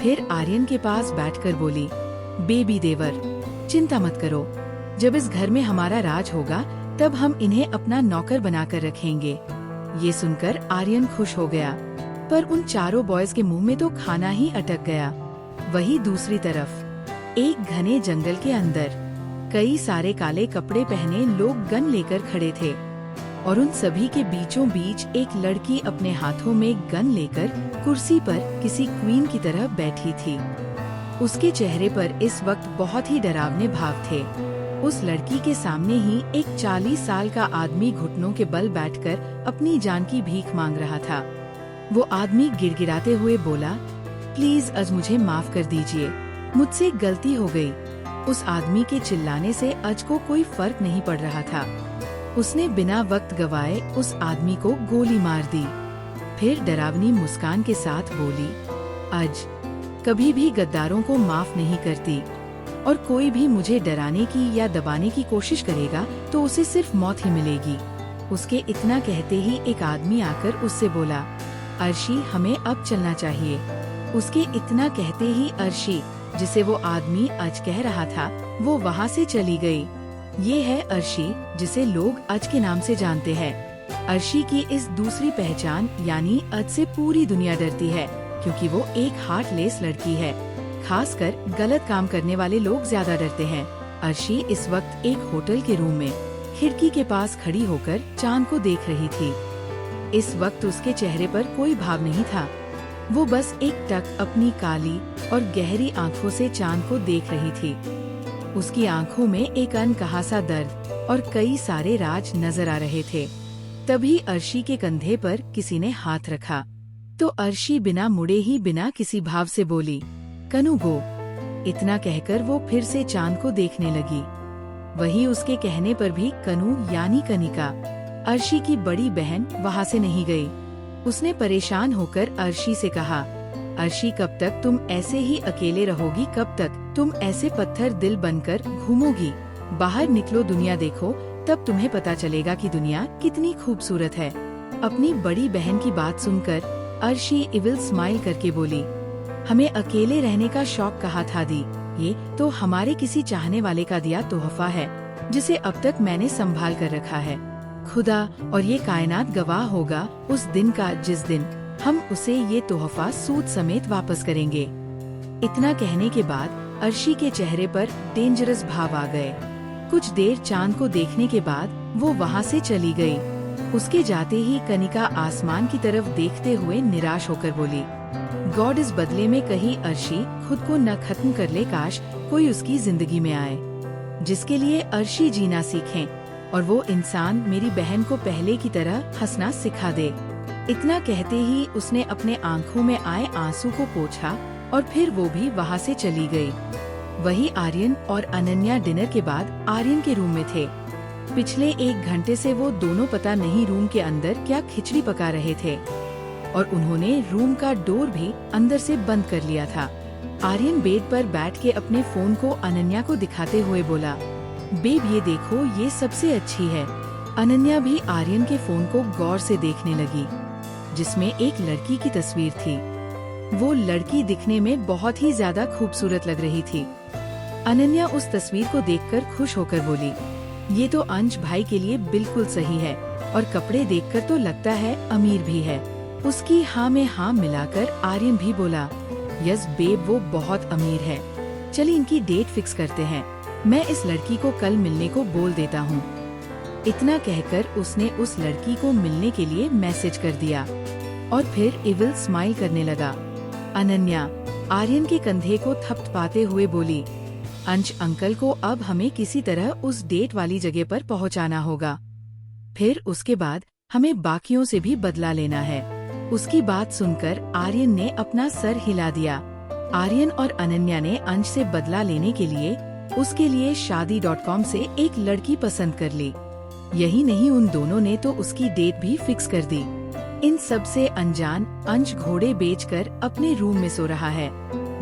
फिर आर्यन के पास बैठकर बोली, बेबी देवर, चिंता मत करो, जब इस घर में हमारा राज होगा तब हम इन्हें अपना नौकर बनाकर रखेंगे। ये सुनकर आर्यन खुश हो गया, पर उन चारों बॉयज के मुंह में तो खाना ही अटक गया। वही दूसरी तरफ एक घने जंगल के अंदर कई सारे काले कपड़े पहने लोग गन लेकर खड़े थे और उन सभी के बीचों बीच एक लड़की अपने हाथों में गन लेकर कुर्सी पर किसी क्वीन की तरह बैठी थी। उसके चेहरे पर इस वक्त बहुत ही डरावने भाव थे। उस लड़की के सामने ही एक 40 साल का आदमी घुटनों के बल बैठकर अपनी जान की भीख मांग रहा था। वो आदमी गिड़गिड़ाते हुए बोला, प्लीज आज मुझे माफ कर दीजिए, मुझसे गलती हो गई। उस आदमी के चिल्लाने से अज को कोई फर्क नहीं पड़ रहा था। उसने बिना वक्त गवाए उस आदमी को गोली मार दी। फिर डरावनी मुस्कान के साथ बोली, अज कभी भी गद्दारों को माफ नहीं करती और कोई भी मुझे डराने की या दबाने की कोशिश करेगा तो उसे सिर्फ मौत ही मिलेगी। उसके इतना कहते ही एक आदमी आकर उससे बोला, अर्शी, हमें अब चलना चाहिए। उसके इतना कहते ही अर्शी, जिसे वो आदमी अज कह रहा था, वो वहाँ से चली गई। ये है अर्शी, जिसे लोग अज के नाम से जानते हैं। अर्शी की इस दूसरी पहचान यानी अज से पूरी दुनिया डरती है, क्योंकि वो एक हार्टलेस लड़की है। खासकर गलत काम करने वाले लोग ज्यादा डरते हैं। अर्शी इस वक्त एक होटल के रूम में खिड़की के पास खड़ी होकर चांद को देख रही थी। इस वक्त उसके चेहरे पर कोई भाव नहीं था। वो बस एक टक अपनी काली और गहरी आंखों से चांद को देख रही थी। उसकी आंखों में एक अनकहा सा दर्द और कई सारे राज नजर आ रहे थे। तभी अर्शी के कंधे पर किसी ने हाथ रखा, तो अर्शी बिना मुड़े ही बिना किसी भाव से बोली, कनु गो। इतना कहकर वो फिर से चांद को देखने लगी। वही उसके कहने पर भी कनु यानी कनिका, अर्शी की बड़ी बहन, वहाँ से नहीं गई। उसने परेशान होकर अर्शी से कहा, अर्शी, कब तक तुम ऐसे ही अकेले रहोगी? कब तक तुम ऐसे पत्थर दिल बनकर घूमोगी? बाहर निकलो, दुनिया देखो, तब तुम्हें पता चलेगा कि दुनिया कितनी खूबसूरत है। अपनी बड़ी बहन की बात सुनकर अर्शी इविल स्माइल करके बोली, हमें अकेले रहने का शौक कहा था दी, ये तो हमारे किसी चाहने वाले का दिया तोहफा है, जिसे अब तक मैंने संभाल कर रखा है। खुदा और ये कायनात गवाह होगा उस दिन का जिस दिन हम उसे ये तोहफा सूद समेत वापस करेंगे। इतना कहने के बाद अर्शी के चेहरे पर डेंजरस भाव आ गए। कुछ देर चांद को देखने के बाद वो वहाँ से चली गई। उसके जाते ही कनिका आसमान की तरफ देखते हुए निराश होकर बोली, गॉड इस बदले में कहीं अर्शी खुद को न खत्म कर ले, काश कोई उसकी जिंदगी में आए जिसके लिए अर्शी जीना सीखें और वो इंसान मेरी बहन को पहले की तरह हंसना सिखा दे। इतना कहते ही उसने अपने आंखों में आए आंसू को पोंछा और फिर वो भी वहाँ से चली गई। वही आर्यन और अनन्या डिनर के बाद आर्यन के रूम में थे। पिछले 1 घंटे से वो दोनों पता नहीं रूम के अंदर क्या खिचड़ी पका रहे थे और उन्होंने रूम का डोर भी अंदर से बंद कर लिया था। आर्यन बेड पर बैठ के अपने फोन को अनन्या को दिखाते हुए बोला, बेब ये देखो, ये सबसे अच्छी है। अनन्या भी आर्यन के फोन को गौर से देखने लगी, जिसमें एक लड़की की तस्वीर थी। वो लड़की दिखने में बहुत ही ज्यादा खूबसूरत लग रही थी। अनन्या उस तस्वीर को देखकर खुश होकर बोली, ये तो अंश भाई के लिए बिल्कुल सही है और कपड़े देखकर तो लगता है अमीर भी है। उसकी हाँ में हाँ मिलाकर आर्यन भी बोला, यस बेब वो बहुत अमीर है। चलिए इनकी डेट फिक्स करते हैं, मैं इस लड़की को कल मिलने को बोल देता हूँ। इतना कहकर उसने उस लड़की को मिलने के लिए मैसेज कर दिया और फिर इविल स्माइल करने लगा। अनन्या आर्यन के कंधे को थपथपाते हुए बोली, अंश अंकल को अब हमें किसी तरह उस डेट वाली जगह पर पहुंचाना होगा, फिर उसके बाद हमें बाकियों से भी बदला लेना है। उसकी बात सुनकर आर्यन ने अपना सर हिला दिया। आर्यन और अनन्या ने अंश से बदला लेने के लिए उसके लिए शादी.com से एक लड़की पसंद कर ली। यही नहीं, उन दोनों ने तो उसकी डेट भी फिक्स कर दी। इन सब से अनजान अंश घोड़े बेचकर अपने रूम में सो रहा है।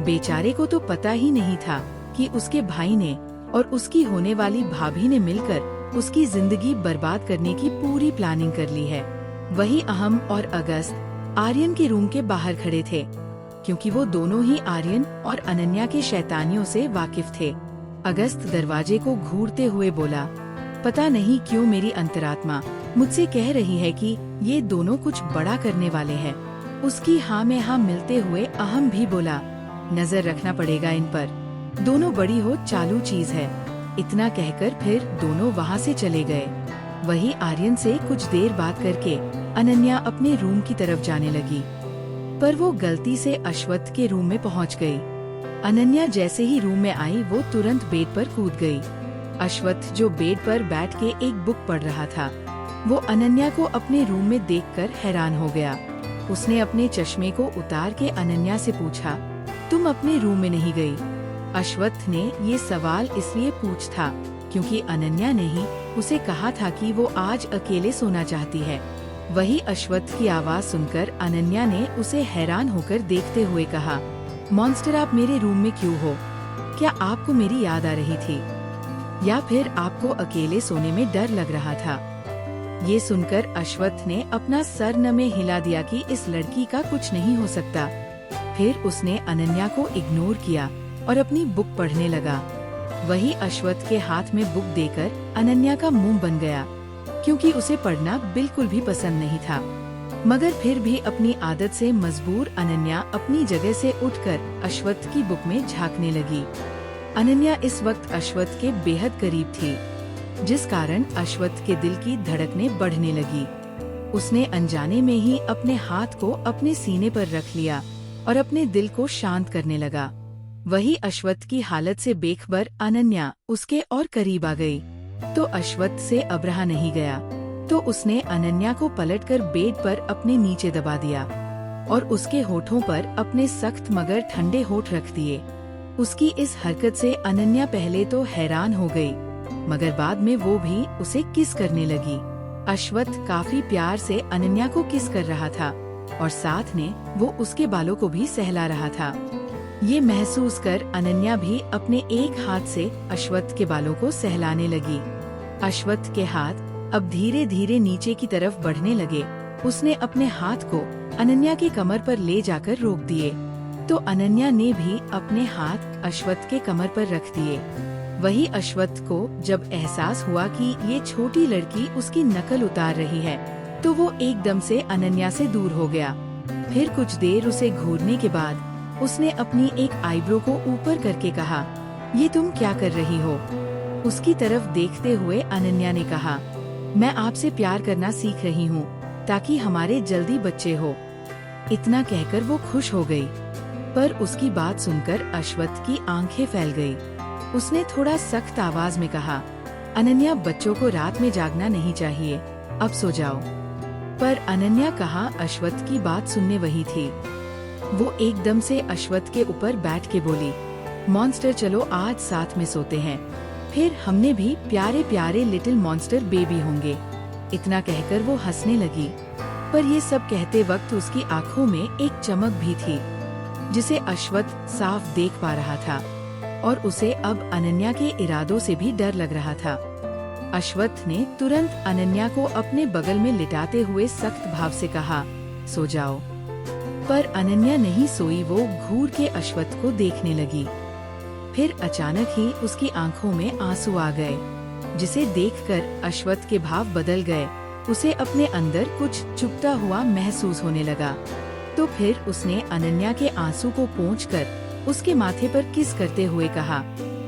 बेचारे को तो पता ही नहीं था कि उसके भाई ने और उसकी होने वाली भाभी ने मिलकर उसकी जिंदगी बर्बाद करने की पूरी प्लानिंग कर ली है। वही अहम और अगस्त आर्यन के रूम के बाहर खड़े थे, क्योंकि वो दोनों ही आर्यन और अनन्या के शैतानियों से वाकिफ थे। अगस्त दरवाजे को घूरते हुए बोला, पता नहीं क्यों मेरी अंतरात्मा मुझसे कह रही है कि ये दोनों कुछ बड़ा करने वाले हैं। उसकी हाँ में हाँ मिलते हुए अहम भी बोला, नजर रखना पड़ेगा इन पर, दोनों बड़ी हो चालू चीज है। इतना कहकर फिर दोनों वहाँ से चले गए। वही आर्यन से कुछ देर बात करके अनन्या अपने रूम की तरफ जाने लगी, पर वो गलती से अश्वत्थ के रूम में पहुँच गई। अनन्या जैसे ही रूम में आई वो तुरंत बेड पर कूद गई। अश्वत्थ जो बेड पर बैठ के एक बुक पढ़ रहा था, वो अनन्या को अपने रूम में देखकर हैरान हो गया। उसने अपने चश्मे को उतार के अनन्या से पूछा, तुम अपने रूम में नहीं गई? अश्वत्थ ने ये सवाल इसलिए पूछा क्योंकि अनन्या ने ही उसे कहा था कि वो आज अकेले सोना चाहती है। वही अश्वत्थ की आवाज सुनकर अनन्या ने उसे हैरान होकर देखते हुए कहा, मॉन्स्टर आप मेरे रूम में क्यों हो? क्या आपको मेरी याद आ रही थी या फिर आपको अकेले सोने में डर लग रहा था? ये सुनकर अश्वत्थ ने अपना सर नमे हिला दिया कि इस लड़की का कुछ नहीं हो सकता। फिर उसने अनन्या को इग्नोर किया और अपनी बुक पढ़ने लगा। वही अश्वत्थ के हाथ में बुक देकर अनन्या का मुंह बन गया, क्योंकि उसे पढ़ना बिल्कुल भी पसंद नहीं था। मगर फिर भी अपनी आदत से मजबूर अनन्या अपनी जगह से उठकर अश्वत्थ की बुक में झांकने लगी। अनन्या इस वक्त अश्वत्थ के बेहद करीब थी, जिस कारण अश्वत्थ के दिल की धड़कनें बढ़ने लगी। उसने अनजाने में ही अपने हाथ को अपने सीने पर रख लिया और अपने दिल को शांत करने लगा। वही अश्वत्थ की हालत से बेखबर अनन्या उसके और करीब आ गई, तो अश्वत्थ से अब रहा नहीं गया, तो उसने अनन्या को पलटकर बेड पर अपने नीचे दबा दिया और उसके होठों पर अपने सख्त मगर ठंडे होठ रख दिए। उसकी इस हरकत से अनन्या पहले तो हैरान हो गई, मगर बाद में वो भी उसे किस करने लगी। अश्वत्थ काफी प्यार से अनन्या को किस कर रहा था और साथ में वो उसके बालों को भी सहला रहा था। ये महसूस कर अनन्या भी अपने एक हाथ से अश्वत्थ के बालों को सहलाने लगी। अश्वत्थ के हाथ अब धीरे धीरे नीचे की तरफ बढ़ने लगे। उसने अपने हाथ को अनन्या के कमर पर ले जाकर रोक दिए, तो अनन्या ने भी अपने हाथ अश्वत्थ के कमर पर रख दिए। वही अश्वत्थ को जब एहसास हुआ कि ये छोटी लड़की उसकी नकल उतार रही है, तो वो एकदम से अनन्या से दूर हो गया। फिर कुछ देर उसे घूरने के बाद उसने अपनी एक आईब्रो को ऊपर करके कहा, ये तुम क्या कर रही हो? उसकी तरफ देखते हुए अनन्या ने कहा, मैं आपसे प्यार करना सीख रही हूँ ताकि हमारे जल्दी बच्चे हो। इतना कहकर वो खुश हो गई। पर उसकी बात सुनकर अश्वत्थ की आंखें फैल गई। उसने थोड़ा सख्त आवाज में कहा, अनन्या, बच्चों को रात में जागना नहीं चाहिए, अब सो जाओ। पर अनन्या कहाँ अश्वत्थ की बात सुनने वही थी। वो एकदम से अश्वत्थ के ऊपर बैठ के बोली, मॉन्स्टर, चलो आज साथ में सोते हैं, फिर हमने भी प्यारे प्यारे लिटिल मॉन्स्टर बेबी होंगे। इतना कहकर वो हंसने लगी। पर ये सब कहते वक्त उसकी आंखों में एक चमक भी थी जिसे अश्वत्थ साफ देख पा रहा था, और उसे अब अनन्या के इरादों से भी डर लग रहा था। अश्वत्थ ने तुरंत अनन्या को अपने बगल में लिटाते हुए सख्त भाव से कहा, सो जाओ। पर अनन्या नहीं सोई, वो घूर के अश्वत्थ को देखने लगी। फिर अचानक ही उसकी आंखों में आंसू आ गए, जिसे देखकर अश्वत्थ के भाव बदल गए। उसे अपने अंदर कुछ चुभता हुआ महसूस होने लगा। तो फिर उसने अनन्या के आंसू को पोंछकर उसके माथे पर किस करते हुए कहा,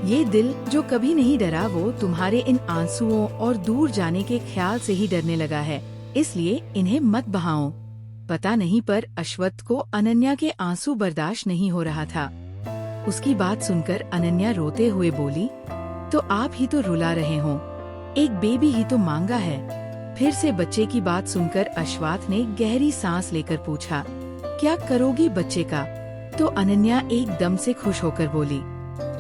ये दिल जो कभी नहीं डरा वो तुम्हारे इन आंसुओं और दूर जाने के ख्याल से ही डरने लगा है, इसलिए इन्हें मत बहाओ। पता नहीं, पर अश्वत्थ को अनन्या के आंसू बर्दाश्त नहीं हो रहा था। उसकी बात सुनकर अनन्या रोते हुए बोली, तो आप ही तो रुला रहे हो, एक बेबी ही तो मांगा है। फिर से बच्चे की बात सुनकर अश्वत्थ ने गहरी सांस लेकर पूछा, क्या करोगी बच्चे का? तो अनन्या एकदम से खुश होकर बोली,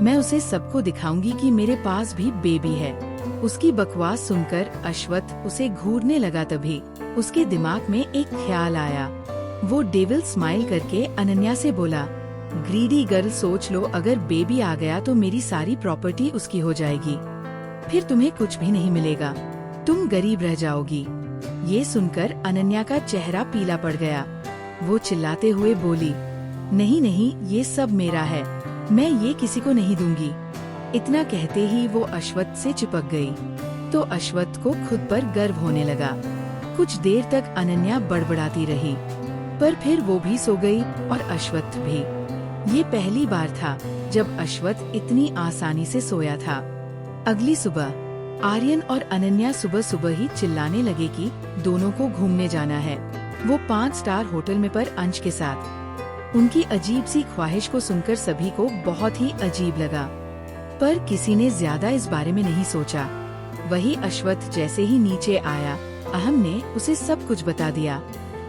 मैं उसे सबको दिखाऊंगी कि मेरे पास भी बेबी है। उसकी बकवास सुनकर अश्वत्थ उसे घूरने लगा। तभी उसके दिमाग में एक ख्याल आया। वो डेविल स्माइल करके अनन्या से बोला, ग्रीडी गर्ल, सोच लो अगर बेबी आ गया तो मेरी सारी प्रॉपर्टी उसकी हो जाएगी, फिर तुम्हें कुछ भी नहीं मिलेगा, तुम गरीब रह जाओगी। ये सुनकर अनन्या का चेहरा पीला पड़ गया। वो चिल्लाते हुए बोली, नहीं नहीं, ये सब मेरा है, मैं ये किसी को नहीं दूंगी। इतना कहते ही वो अश्वत्थ से चिपक गई। तो अश्वत्थ को खुद पर गर्व होने लगा। कुछ देर तक अनन्या बड़बड़ाती रही, पर फिर वो भी सो गई और अश्वत्थ भी। ये पहली बार था जब अश्वत्थ इतनी आसानी से सोया था। अगली सुबह आर्यन और अनन्या सुबह सुबह ही चिल्लाने लगे कि दोनों को घूमने जाना है, वो 5 स्टार होटल में, पर अंश के साथ। उनकी अजीब सी ख्वाहिश को सुनकर सभी को बहुत ही अजीब लगा, पर किसी ने ज्यादा इस बारे में नहीं सोचा। वही अश्वत्थ जैसे ही नीचे आया, अहम ने उसे सब कुछ बता दिया।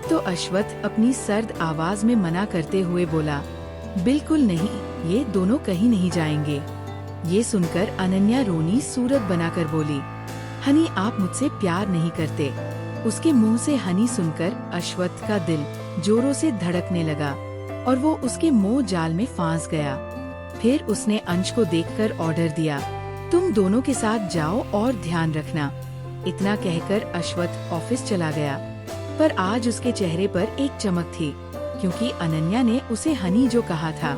तो अश्वत्थ अपनी सर्द आवाज में मना करते हुए बोला, बिल्कुल नहीं, ये दोनों कहीं नहीं जाएंगे। ये सुनकर अनन्या रोनी सूरत बनाकर बोली, हनी, आप मुझसे प्यार नहीं करते। उसके मुंह से हनी सुनकर अश्वत्थ का दिल जोरों से धड़कने लगा और वो उसके मोह जाल में फांस गया। फिर उसने अंश को देखकर ऑर्डर दिया, तुम दोनों के साथ जाओ और ध्यान रखना। इतना कहकर अश्वत्थ ऑफिस चला गया, पर आज उसके चेहरे पर एक चमक थी, क्योंकि अनन्या ने उसे हनी जो कहा था।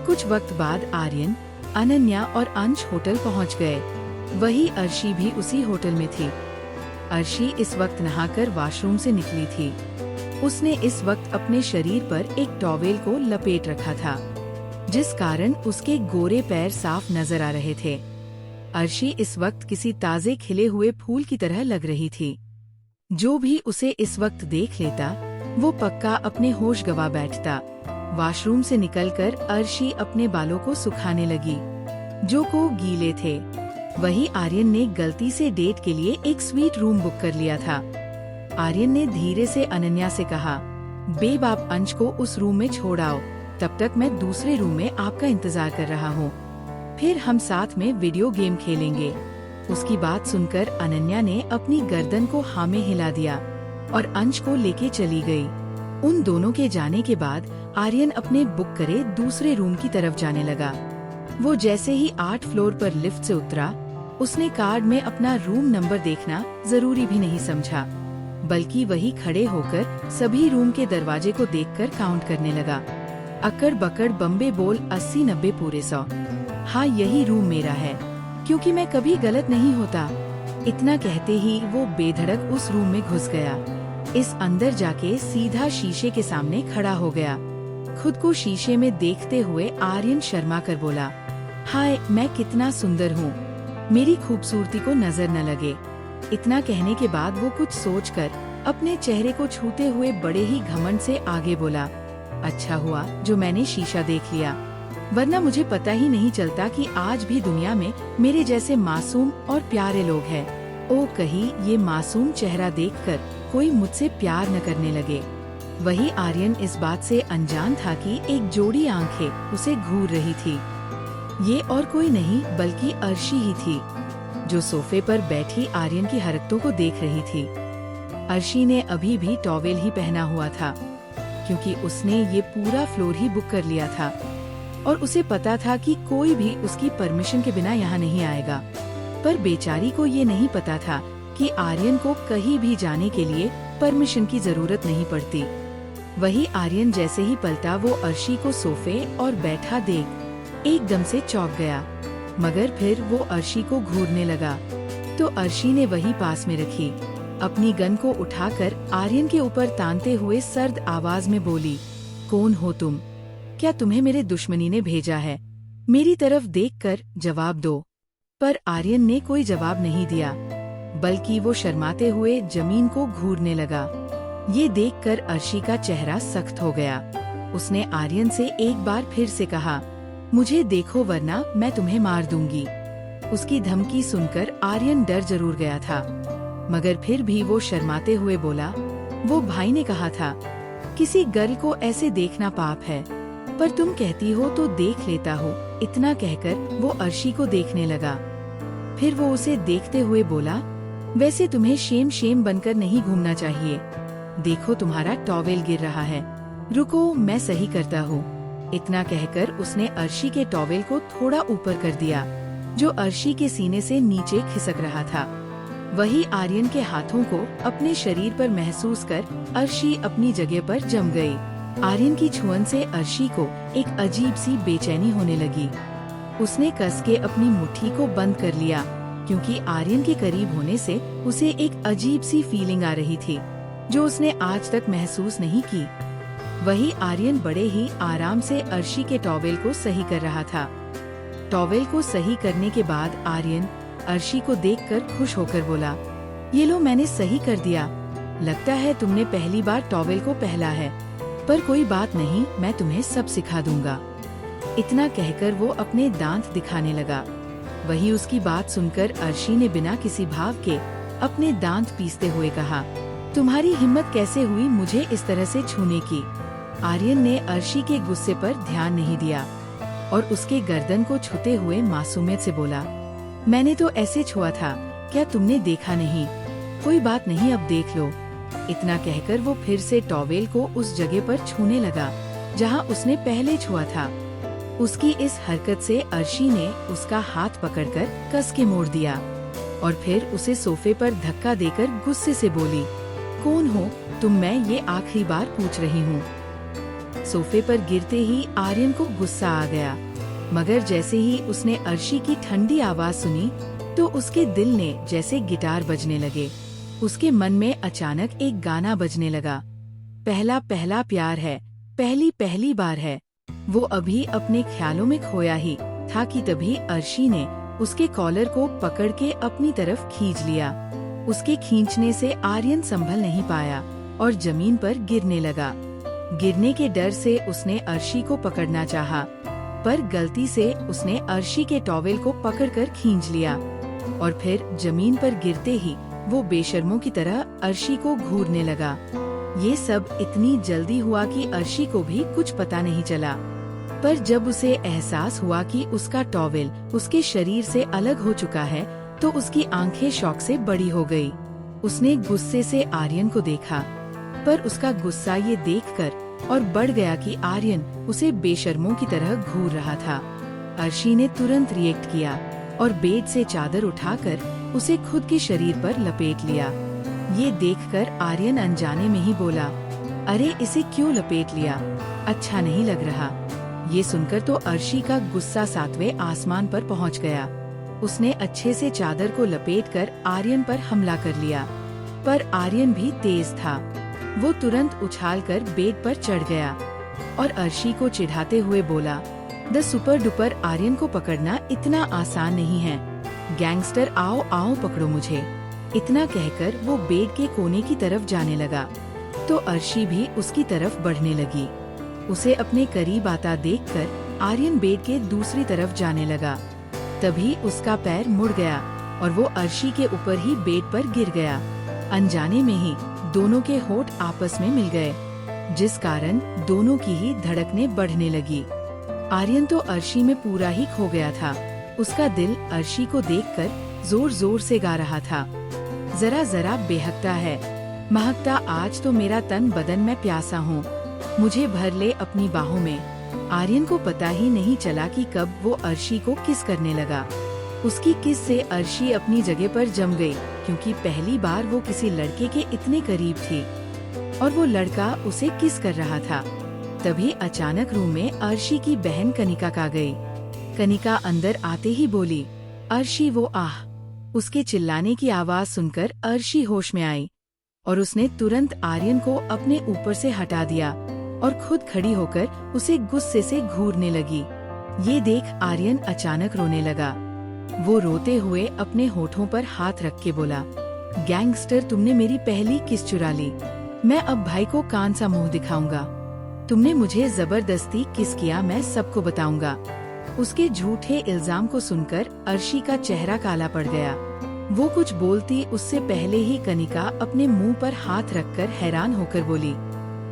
कुछ वक्त बाद आर्यन, अनन्या और अंश होटल पहुंच गए। वही अर्शी भी उसी होटल में थी। अर्शी इस वक्त नहाकर वॉशरूम से निकली थी। उसने इस वक्त अपने शरीर पर एक टॉवेल को लपेट रखा था, जिस कारण उसके गोरे पैर साफ नजर आ रहे थे। अर्शी इस वक्त किसी ताजे खिले हुए फूल की तरह लग रही थी। जो भी उसे इस वक्त देख लेता वो पक्का अपने होश गवा बैठता। वॉशरूम से निकलकर अर्शी अपने बालों को सुखाने लगी, जो को गीले थे। वही आर्यन ने गलती से डेट के लिए एक स्वीट रूम बुक कर लिया था। आर्यन ने धीरे से अनन्या से कहा, बेब, आप अंश को उस रूम में छोड़ आओ, तब तक मैं दूसरे रूम में आपका इंतजार कर रहा हूँ, फिर हम साथ में वीडियो गेम खेलेंगे। उसकी बात सुनकर अनन्या ने अपनी गर्दन को हाँ में हिला दिया और अंश को लेके चली गई। उन दोनों के जाने के बाद आर्यन अपने बुक करे दूसरे रूम की तरफ जाने लगा। वो जैसे ही 8 फ्लोर पर लिफ्ट से उतरा, उसने कार्ड में अपना रूम नंबर देखना जरूरी भी नहीं समझा, बल्कि वही खड़े होकर सभी रूम के दरवाजे को देखकर काउंट करने लगा। अकड़ बकड़ बम्बे बोल 80-90 पूरे 100। हाँ, यही रूम मेरा है, क्योंकि मैं कभी गलत नहीं होता। इतना कहते ही वो बेधड़क उस रूम में घुस गया। इस अंदर जाके सीधा शीशे के सामने खड़ा हो गया। खुद को शीशे में देखते हुए आर्यन शर्मा कर बोला, हाय, मैं कितना सुंदर हूँ, मेरी खूबसूरती को नजर न लगे। इतना कहने के बाद वो कुछ सोचकर अपने चेहरे को छूते हुए बड़े ही घमंड से आगे बोला, अच्छा हुआ जो मैंने शीशा देख लिया, वरना मुझे पता ही नहीं चलता कि आज भी दुनिया में मेरे जैसे मासूम और प्यारे लोग हैं। ओ कहीं ये मासूम चेहरा देखकर कोई मुझसे प्यार न करने लगे। वही आर्यन इस बात से अनजान था कि एक जोड़ी आंखें उसे घूर रही थी। ये और कोई नहीं बल्कि अर्शी ही थी, जो सोफे पर बैठी आर्यन की हरकतों को देख रही थी। अर्शी ने अभी भी टॉवेल ही पहना हुआ था, क्योंकि उसने ये पूरा फ्लोर ही बुक कर लिया था और उसे पता था कि कोई भी उसकी परमिशन के बिना यहाँ नहीं आएगा। पर बेचारी को ये नहीं पता था कि आर्यन को कहीं भी जाने के लिए परमिशन की जरूरत नहीं पड़ती। वही आर्यन जैसे ही पलटा वो अर्शी को सोफे और बैठा देख एकदम से चौंक गया, मगर फिर वो अर्शी को घूरने लगा तो अर्शी ने वही पास में रखी अपनी गन को उठाकर आर्यन के ऊपर तानते हुए सर्द आवाज में बोली, कौन हो तुम? क्या तुम्हें मेरे दुश्मनी ने भेजा है? मेरी तरफ देखकर जवाब दो। पर आर्यन ने कोई जवाब नहीं दिया, बल्कि वो शर्माते हुए जमीन को घूरने लगा। ये देखकर अर्शी का चेहरा सख्त हो गया। उसने आर्यन से एक बार फिर से कहा, मुझे देखो वरना मैं तुम्हें मार दूंगी। उसकी धमकी सुनकर आर्यन डर जरूर गया था, मगर फिर भी वो शर्माते हुए बोला, वो भाई ने कहा था किसी गर्ल को ऐसे देखना पाप है, पर तुम कहती हो तो देख लेता हो। इतना कहकर वो अर्शी को देखने लगा। फिर वो उसे देखते हुए बोला, वैसे तुम्हें शेम बनकर नहीं घूमना चाहिए। देखो तुम्हारा टॉवेल गिर रहा है, रुको मैं सही करता हूँ। इतना कहकर उसने अर्शी के टॉवेल को थोड़ा ऊपर कर दिया, जो अर्शी के सीने से नीचे खिसक रहा था। वही आर्यन के हाथों को अपने शरीर पर महसूस कर अर्शी अपनी जगह पर जम गई। आर्यन की छुअन से अर्शी को एक अजीब सी बेचैनी होने लगी। उसने कस के अपनी मुट्ठी को बंद कर लिया, क्योंकि आर्यन के करीब होने से उसे एक अजीब सी फीलिंग आ रही थी, जो उसने आज तक महसूस नहीं की। वही आर्यन बड़े ही आराम से अर्शी के टॉवेल को सही कर रहा था। टॉवेल को सही करने के बाद आर्यन अर्शी को देखकर खुश होकर बोला, ये लो मैंने सही कर दिया। लगता है तुमने पहली बार टॉवेल को पहला है, पर कोई बात नहीं, मैं तुम्हें सब सिखा दूंगा। इतना कहकर वो अपने दांत दिखाने लगा। वही उसकी बात सुनकर अर्शी ने बिना किसी भाव के अपने दांत पीसते हुए कहा, तुम्हारी हिम्मत कैसे हुई मुझे इस तरह से छूने की? आर्यन ने अर्शी के गुस्से पर ध्यान नहीं दिया और उसके गर्दन को छूते हुए मासूमियत से बोला, मैंने तो ऐसे छुआ था, क्या तुमने देखा नहीं? कोई बात नहीं, अब देख लो। इतना कहकर वो फिर से टॉवेल को उस जगह पर छूने लगा जहां उसने पहले छुआ था। उसकी इस हरकत से अर्शी ने उसका हाथ पकड़कर कस के मोड़ दिया और फिर उसे सोफे पर धक्का देकर गुस्से से बोली, कौन हो तुम? मैं ये आखिरी बार पूछ रही हूँ। सोफे पर गिरते ही आर्यन को गुस्सा आ गया, मगर जैसे ही उसने अर्शी की ठंडी आवाज सुनी तो उसके दिल ने जैसे गिटार बजने लगे। उसके मन में अचानक एक गाना बजने लगा, पहला पहला प्यार है, पहली पहली बार है। वो अभी अपने ख्यालों में खोया ही था कि तभी अर्शी ने उसके कॉलर को पकड़ के अपनी तरफ खींच लिया। उसके खींचने से आर्यन संभल नहीं पाया और जमीन पर गिरने लगा। गिरने के डर से उसने अर्शी को पकड़ना चाहा, पर गलती से उसने अर्शी के टॉवेल को पकड़कर खींच लिया और फिर जमीन पर गिरते ही वो बेशर्मों की तरह अर्शी को घूरने लगा। ये सब इतनी जल्दी हुआ कि अर्शी को भी कुछ पता नहीं चला, पर जब उसे एहसास हुआ कि उसका टॉवेल उसके शरीर से अलग हो चुका है तो उसकी आंखें शौक से बड़ी हो गई। उसने गुस्से से आर्यन को देखा, पर उसका गुस्सा ये देखकर और बढ़ गया कि आर्यन उसे बेशर्मों की तरह घूर रहा था। अर्शी ने तुरंत रिएक्ट किया और बेड से चादर उठाकर उसे खुद के शरीर पर लपेट लिया। ये देखकर आर्यन अनजाने में ही बोला, अरे इसे क्यों लपेट लिया? अच्छा नहीं लग रहा। ये सुनकर तो अर्शी का गुस्सा 7वें आसमान पर पहुंच गया। उसने अच्छे से चादर को लपेटकर आर्यन पर हमला कर लिया, पर आर्यन भी तेज था। वो तुरंत उछालकर बेड पर चढ़ गया और अर्शी को चिढ़ाते हुए बोला, द सुपर डुपर आर्यन को पकड़ना इतना आसान नहीं है। गैंगस्टर आओ आओ पकड़ो मुझे। इतना कहकर वो बेड के कोने की तरफ जाने लगा, तो अर्शी भी उसकी तरफ बढ़ने लगी। उसे अपने करीब आता देखकर आर्यन बेड के दूसरी तरफ जाने लगा। तभी उसका पैर मुड़ गया और वो अर्शी के ऊपर ही बेड पर गिर गया। अनजाने में ही दोनों के होठ आपस में मिल गए, जिस कारण दोनों की ही धड़कनें बढ़ने लगी। आर्यन तो अर्शी में पूरा ही खो गया था। उसका दिल अर्शी को देखकर जोर जोर से गा रहा था, जरा जरा बेहकता है, महकता आज तो मेरा तन बदन में प्यासा हूँ, मुझे भर ले अपनी बाहों में। आर्यन को पता ही नहीं चला कि कब वो अर्शी को किस करने लगा। उसकी किस से अर्शी अपनी जगह पर जम गई, क्योंकि पहली बार वो किसी लड़के के इतने करीब थी और वो लड़का उसे किस कर रहा था। तभी अचानक रूम में अर्शी की बहन कनिका आ गई। कनिका अंदर आते ही बोली, अर्शी वो आह। उसके चिल्लाने की आवाज सुनकर अर्शी होश में आई और उसने तुरंत आर्यन को अपने ऊपर से हटा दिया और खुद खड़ी होकर उसे गुस्से से घूरने लगी। ये देख आर्यन अचानक रोने लगा। वो रोते हुए अपने होठों पर हाथ रख के बोला, गैंगस्टर तुमने मेरी पहली किस चुरा ली। मैं अब भाई को कान सा मुंह दिखाऊंगा। तुमने मुझे जबरदस्ती किस किया, मैं सबको बताऊंगा। उसके झूठे इल्जाम को सुनकर अर्शी का चेहरा काला पड़ गया। वो कुछ बोलती उससे पहले ही कनिका अपने मुंह पर हाथ रखकर हैरान होकर बोली,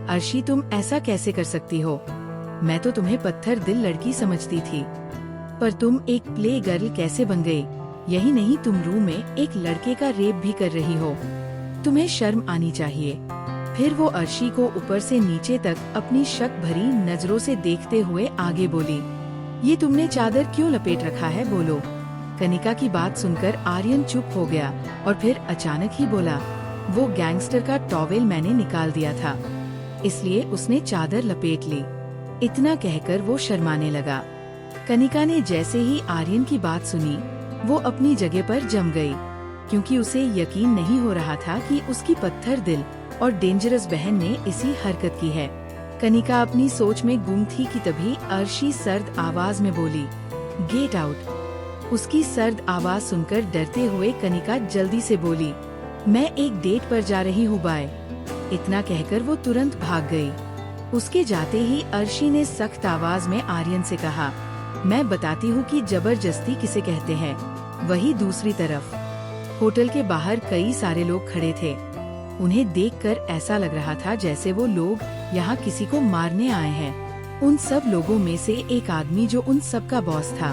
अर्शी तुम ऐसा कैसे कर सकती हो। मैं तो तुम्हें पत्थर दिल लड़की समझती थी, पर तुम एक प्ले गर्ल कैसे बन गई। यही नहीं, तुम रूम में एक लड़के का रेप भी कर रही हो। तुम्हें शर्म आनी चाहिए। फिर वो अर्शी को ऊपर से नीचे तक अपनी शक भरी नजरों से देखते हुए आगे बोली, ये तुमने चादर क्यों लपेट रखा है, बोलो। कनिका की बात सुनकर आर्यन चुप हो गया और फिर अचानक ही बोला, वो गैंगस्टर का टॉवेल मैंने निकाल दिया था, इसलिए उसने चादर लपेट ली। इतना कहकर वो शर्माने लगा। कनिका ने जैसे ही आर्यन की बात सुनी, वो अपनी जगह पर जम गई, क्योंकि उसे यकीन नहीं हो रहा था कि उसकी पत्थर दिल और डेंजरस बहन ने इसी हरकत की है। कनिका अपनी सोच में गुम थी कि तभी अर्शी सर्द आवाज में बोली, गेट आउट। उसकी सर्द आवाज सुनकर डरते हुए कनिका जल्दी से बोली, मैं एक डेट पर जा रही हूँ, बाय। इतना कहकर वो तुरंत भाग गई। उसके जाते ही अर्शी ने सख्त आवाज में आर्यन से कहा, मैं बताती हूँ कि जबरदस्ती किसे कहते हैं। वही दूसरी तरफ होटल के बाहर कई सारे लोग खड़े थे। उन्हें देखकर ऐसा लग रहा था जैसे वो लोग यहाँ किसी को मारने आए हैं। उन सब लोगों में से एक आदमी जो उन सब का बॉस था,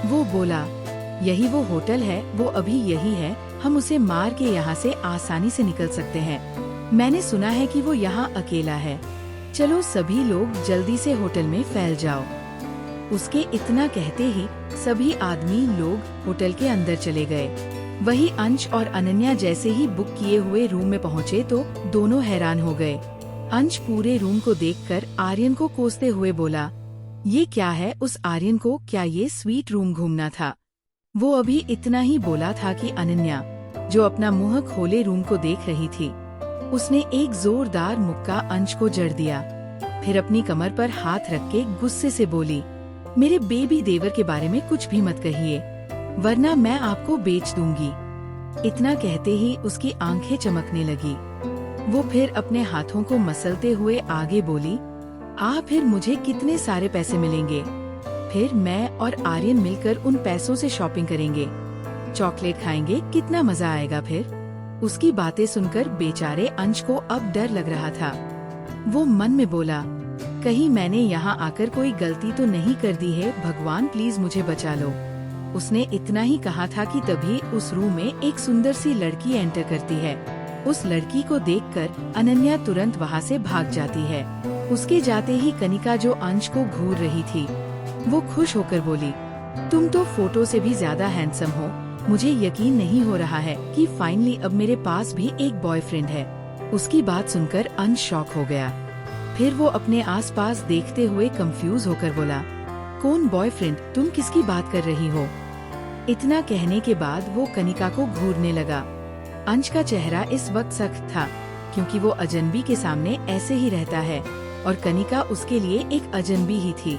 वो बोला, यही वो होटल है, वो अभी यही है, हम उसे मार के यहाँ से आसानी से निकल सकते हैं। मैंने सुना है कि वो यहाँ अकेला है, चलो सभी लोग जल्दी से होटल में फैल जाओ। उसके इतना कहते ही सभी आदमी लोग होटल के अंदर चले गए। वही अंश और अनन्या जैसे ही बुक किए हुए रूम में पहुँचे तो दोनों हैरान हो गए। अंश पूरे रूम को देखकर आर्यन को कोसते हुए बोला, ये क्या है। उस आर्यन को क्या ये स्वीट रूम घूमना था। वो अभी इतना ही बोला था कि अनन्या, जो अपना मुंह खोले रूम को देख रही थी, उसने एक जोरदार मुक्का अंश को जड़ दिया। फिर अपनी कमर पर हाथ रख के गुस्से से बोली, मेरे बेबी देवर के बारे में कुछ भी मत कहिए, वरना मैं आपको बेच दूंगी। इतना कहते ही उसकी आंखें चमकने लगी। वो फिर अपने हाथों को मसलते हुए आगे बोली, फिर मुझे कितने सारे पैसे मिलेंगे। फिर मैं और आर्यन मिलकर उन पैसों से शॉपिंग करेंगे, चॉकलेट खाएंगे, कितना मजा आएगा। फिर उसकी बातें सुनकर बेचारे अंश को अब डर लग रहा था। वो मन में बोला, कहीं मैंने यहाँ आकर कोई गलती तो नहीं कर दी है, भगवान प्लीज मुझे बचा लो। उसने इतना ही कहा था कि तभी उस रूम में एक सुंदर सी लड़की एंटर करती है। उस लड़की को देखकर अनन्या तुरंत वहाँ से भाग जाती है। उसके जाते ही कनिका, जो अंश को घूर रही थी, वो खुश होकर बोली, तुम तो फोटो से भी ज्यादा हैंडसम हो। मुझे यकीन नहीं हो रहा है कि फाइनली अब मेरे पास भी एक बॉयफ्रेंड है। उसकी बात सुनकर अंश शॉक हो गया। फिर वो अपने आसपास देखते हुए कंफ्यूज होकर बोला, कौन बॉयफ्रेंड? तुम किसकी बात कर रही हो? इतना कहने के बाद वो कनिका को घूरने लगा। अंश का चेहरा इस वक्त सख्त था, क्योंकि वो अजनबी के सामने ऐसे ही रहता है और कनिका उसके लिए एक अजनबी ही थी।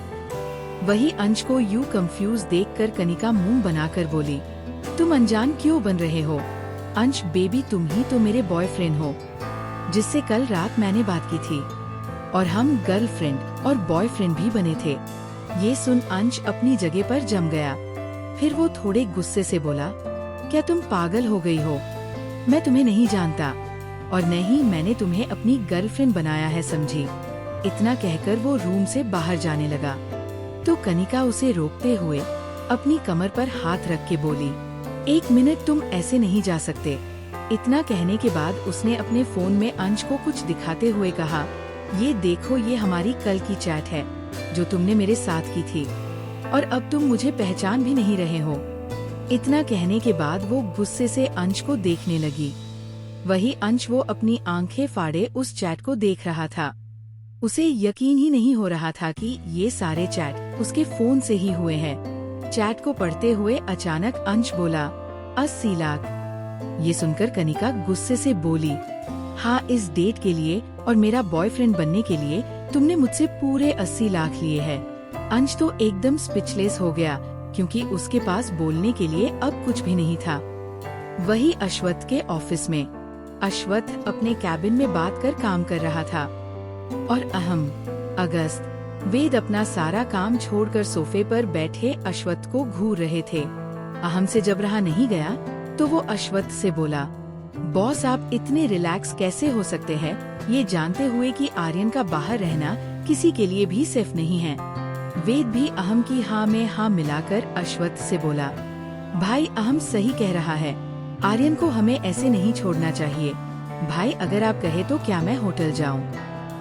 वही अंश को यूं कंफ्यूज देखकर कनिका मुंह बनाकर बोली, तुम अनजान क्यों बन रहे हो? अंश बेबी, तुम ही तो मेरे बॉयफ्रेंड हो, जिससे कल रात मैंने बात की थी, और हम गर्लफ्रेंड और बॉयफ्रेंड भी बने थे। ये सुन अंश अपनी जगह पर जम गया। फिर वो थोड़े गुस्से से बोला, क्या तुम पागल हो गई हो? मैं तुम्हें नहीं जानता और न ही मैंने तुम्हें अपनी गर्लफ्रेंड बनाया है, समझी? इतना कहकर वो रूम से बाहर जाने लगा तो कनिका उसे रोकते हुए अपनी कमर पर हाथ रख के बोली, 1 मिनट, तुम ऐसे नहीं जा सकते। इतना कहने के बाद उसने अपने फोन में अंश को कुछ दिखाते हुए कहा, ये देखो, ये हमारी कल की चैट है जो तुमने मेरे साथ की थी, और अब तुम मुझे पहचान भी नहीं रहे हो। इतना कहने के बाद वो गुस्से से अंश को देखने लगी। वही अंश वो अपनी आंखें फाड़े उस चैट को देख रहा था। उसे यकीन ही नहीं हो रहा था कि ये सारे चैट उसके फोन से ही हुए हैं। चैट को पढ़ते हुए अचानक अंश बोला, 80 लाख। ये सुनकर कनिका गुस्से से बोली, हाँ, इस डेट के लिए और मेरा बॉयफ्रेंड बनने के लिए तुमने मुझसे पूरे 80 लाख लिए हैं। अंश तो एकदम स्पीचलेस हो गया, क्योंकि उसके पास बोलने के लिए अब कुछ भी नहीं था। वही अश्वथ के ऑफिस में अश्वथ अपने कैबिन में बात कर काम कर रहा था और अगस्त, वेद अपना सारा काम छोड़कर सोफे पर बैठे अश्वथ को घूर रहे थे। अहम से जब रहा नहीं गया तो वो अश्वथ से बोला, बॉस, आप इतने रिलैक्स कैसे हो सकते हैं, ये जानते हुए कि आर्यन का बाहर रहना किसी के लिए भी सेफ नहीं है। वेद भी अहम की हाँ में हाँ मिलाकर अश्वथ से बोला, भाई, अहम सही कह रहा है, आर्यन को हमें ऐसे नहीं छोड़ना चाहिए। भाई, अगर आप कहे तो क्या मैं होटल जाऊं?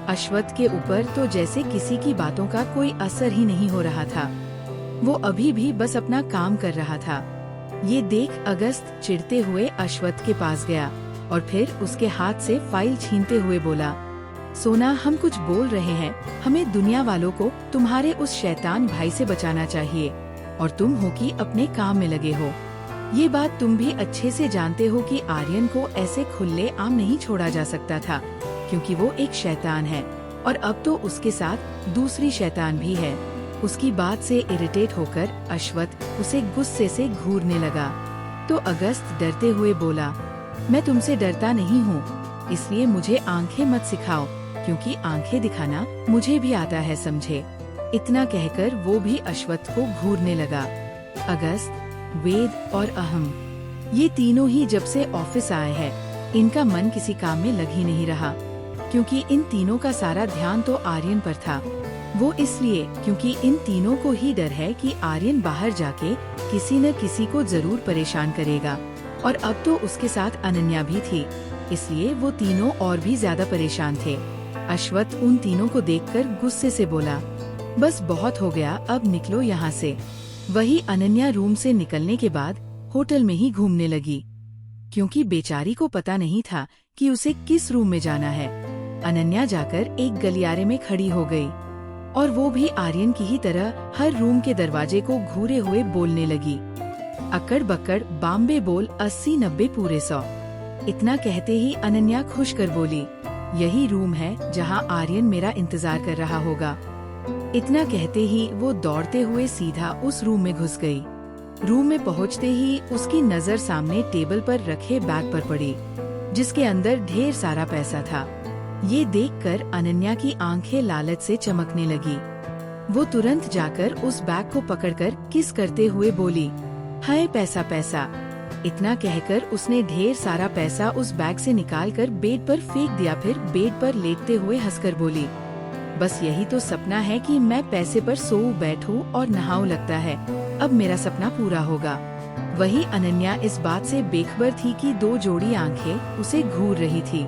अश्वथ के ऊपर तो जैसे किसी की बातों का कोई असर ही नहीं हो रहा था। वो अभी भी बस अपना काम कर रहा था। ये देख अगस्त चिढ़ते हुए अश्वथ के पास गया और फिर उसके हाथ से फाइल छीनते हुए बोला, सोना, हम कुछ बोल रहे हैं, हमें दुनिया वालों को तुम्हारे उस शैतान भाई से बचाना चाहिए, और तुम हो कि अपने काम में लगे हो। ये बात तुम भी अच्छे से जानते हो कि आर्यन को ऐसे खुले आम नहीं छोड़ा जा सकता था, क्योंकि वो एक शैतान है, और अब तो उसके साथ दूसरी शैतान भी है। उसकी बात से इरिटेट होकर अश्वथ उसे गुस्से से घूरने लगा तो अगस्त डरते हुए बोला, मैं तुमसे डरता नहीं हूँ, इसलिए मुझे आंखें मत सिखाओ, क्योंकि आंखें दिखाना मुझे भी आता है, समझे? इतना कहकर वो भी अश्वथ को घूरने लगा। अगस्त, वेद और अहम, ये तीनों ही जब से ऑफिस आए हैं, इनका मन किसी काम में लग ही नहीं रहा, क्योंकि इन तीनों का सारा ध्यान तो आर्यन पर था। वो इसलिए क्योंकि इन तीनों को ही डर है कि आर्यन बाहर जाके किसी न किसी को जरूर परेशान करेगा, और अब तो उसके साथ अनन्या भी थी, इसलिए वो तीनों और भी ज्यादा परेशान थे। अश्वथ उन तीनों को देखकर गुस्से से बोला, बस बहुत हो गया, अब निकलो यहाँ से। वही अनन्या रूम से निकलने के बाद होटल में ही घूमने लगी, क्योंकि बेचारी को पता नहीं था कि उसे किस रूम में जाना है। अनन्या जाकर एक गलियारे में खड़ी हो गई और वो भी आर्यन की ही तरह हर रूम के दरवाजे को घूरे हुए बोलने लगी, अकड़ बकड़ बॉम्बे बोल, 80-90 पूरे 100। इतना कहते ही अनन्या खुश कर बोली, यही रूम है जहाँ आर्यन मेरा इंतजार कर रहा होगा। इतना कहते ही वो दौड़ते हुए सीधा उस रूम में घुस गई। रूम में पहुँचते ही उसकी नजर सामने टेबल पर रखे बैग पर पड़ी, जिसके अंदर ढेर सारा पैसा था। ये देखकर अनन्या की आंखें लालच से चमकने लगी। वो तुरंत जाकर उस बैग को पकड़कर किस करते हुए बोली, हाय पैसा पैसा। इतना कहकर उसने ढेर सारा पैसा उस बैग से निकालकर बेड पर फेंक दिया, फिर बेड पर लेटते हुए हंसकर बोली, बस यही तो सपना है कि मैं पैसे पर सोऊं बैठूं और नहाऊं, लगता है अब मेरा सपना पूरा होगा। वही अनन्या इस बात से बेखबर थी कि 2 जोड़ी आंखें उसे घूर रही थी।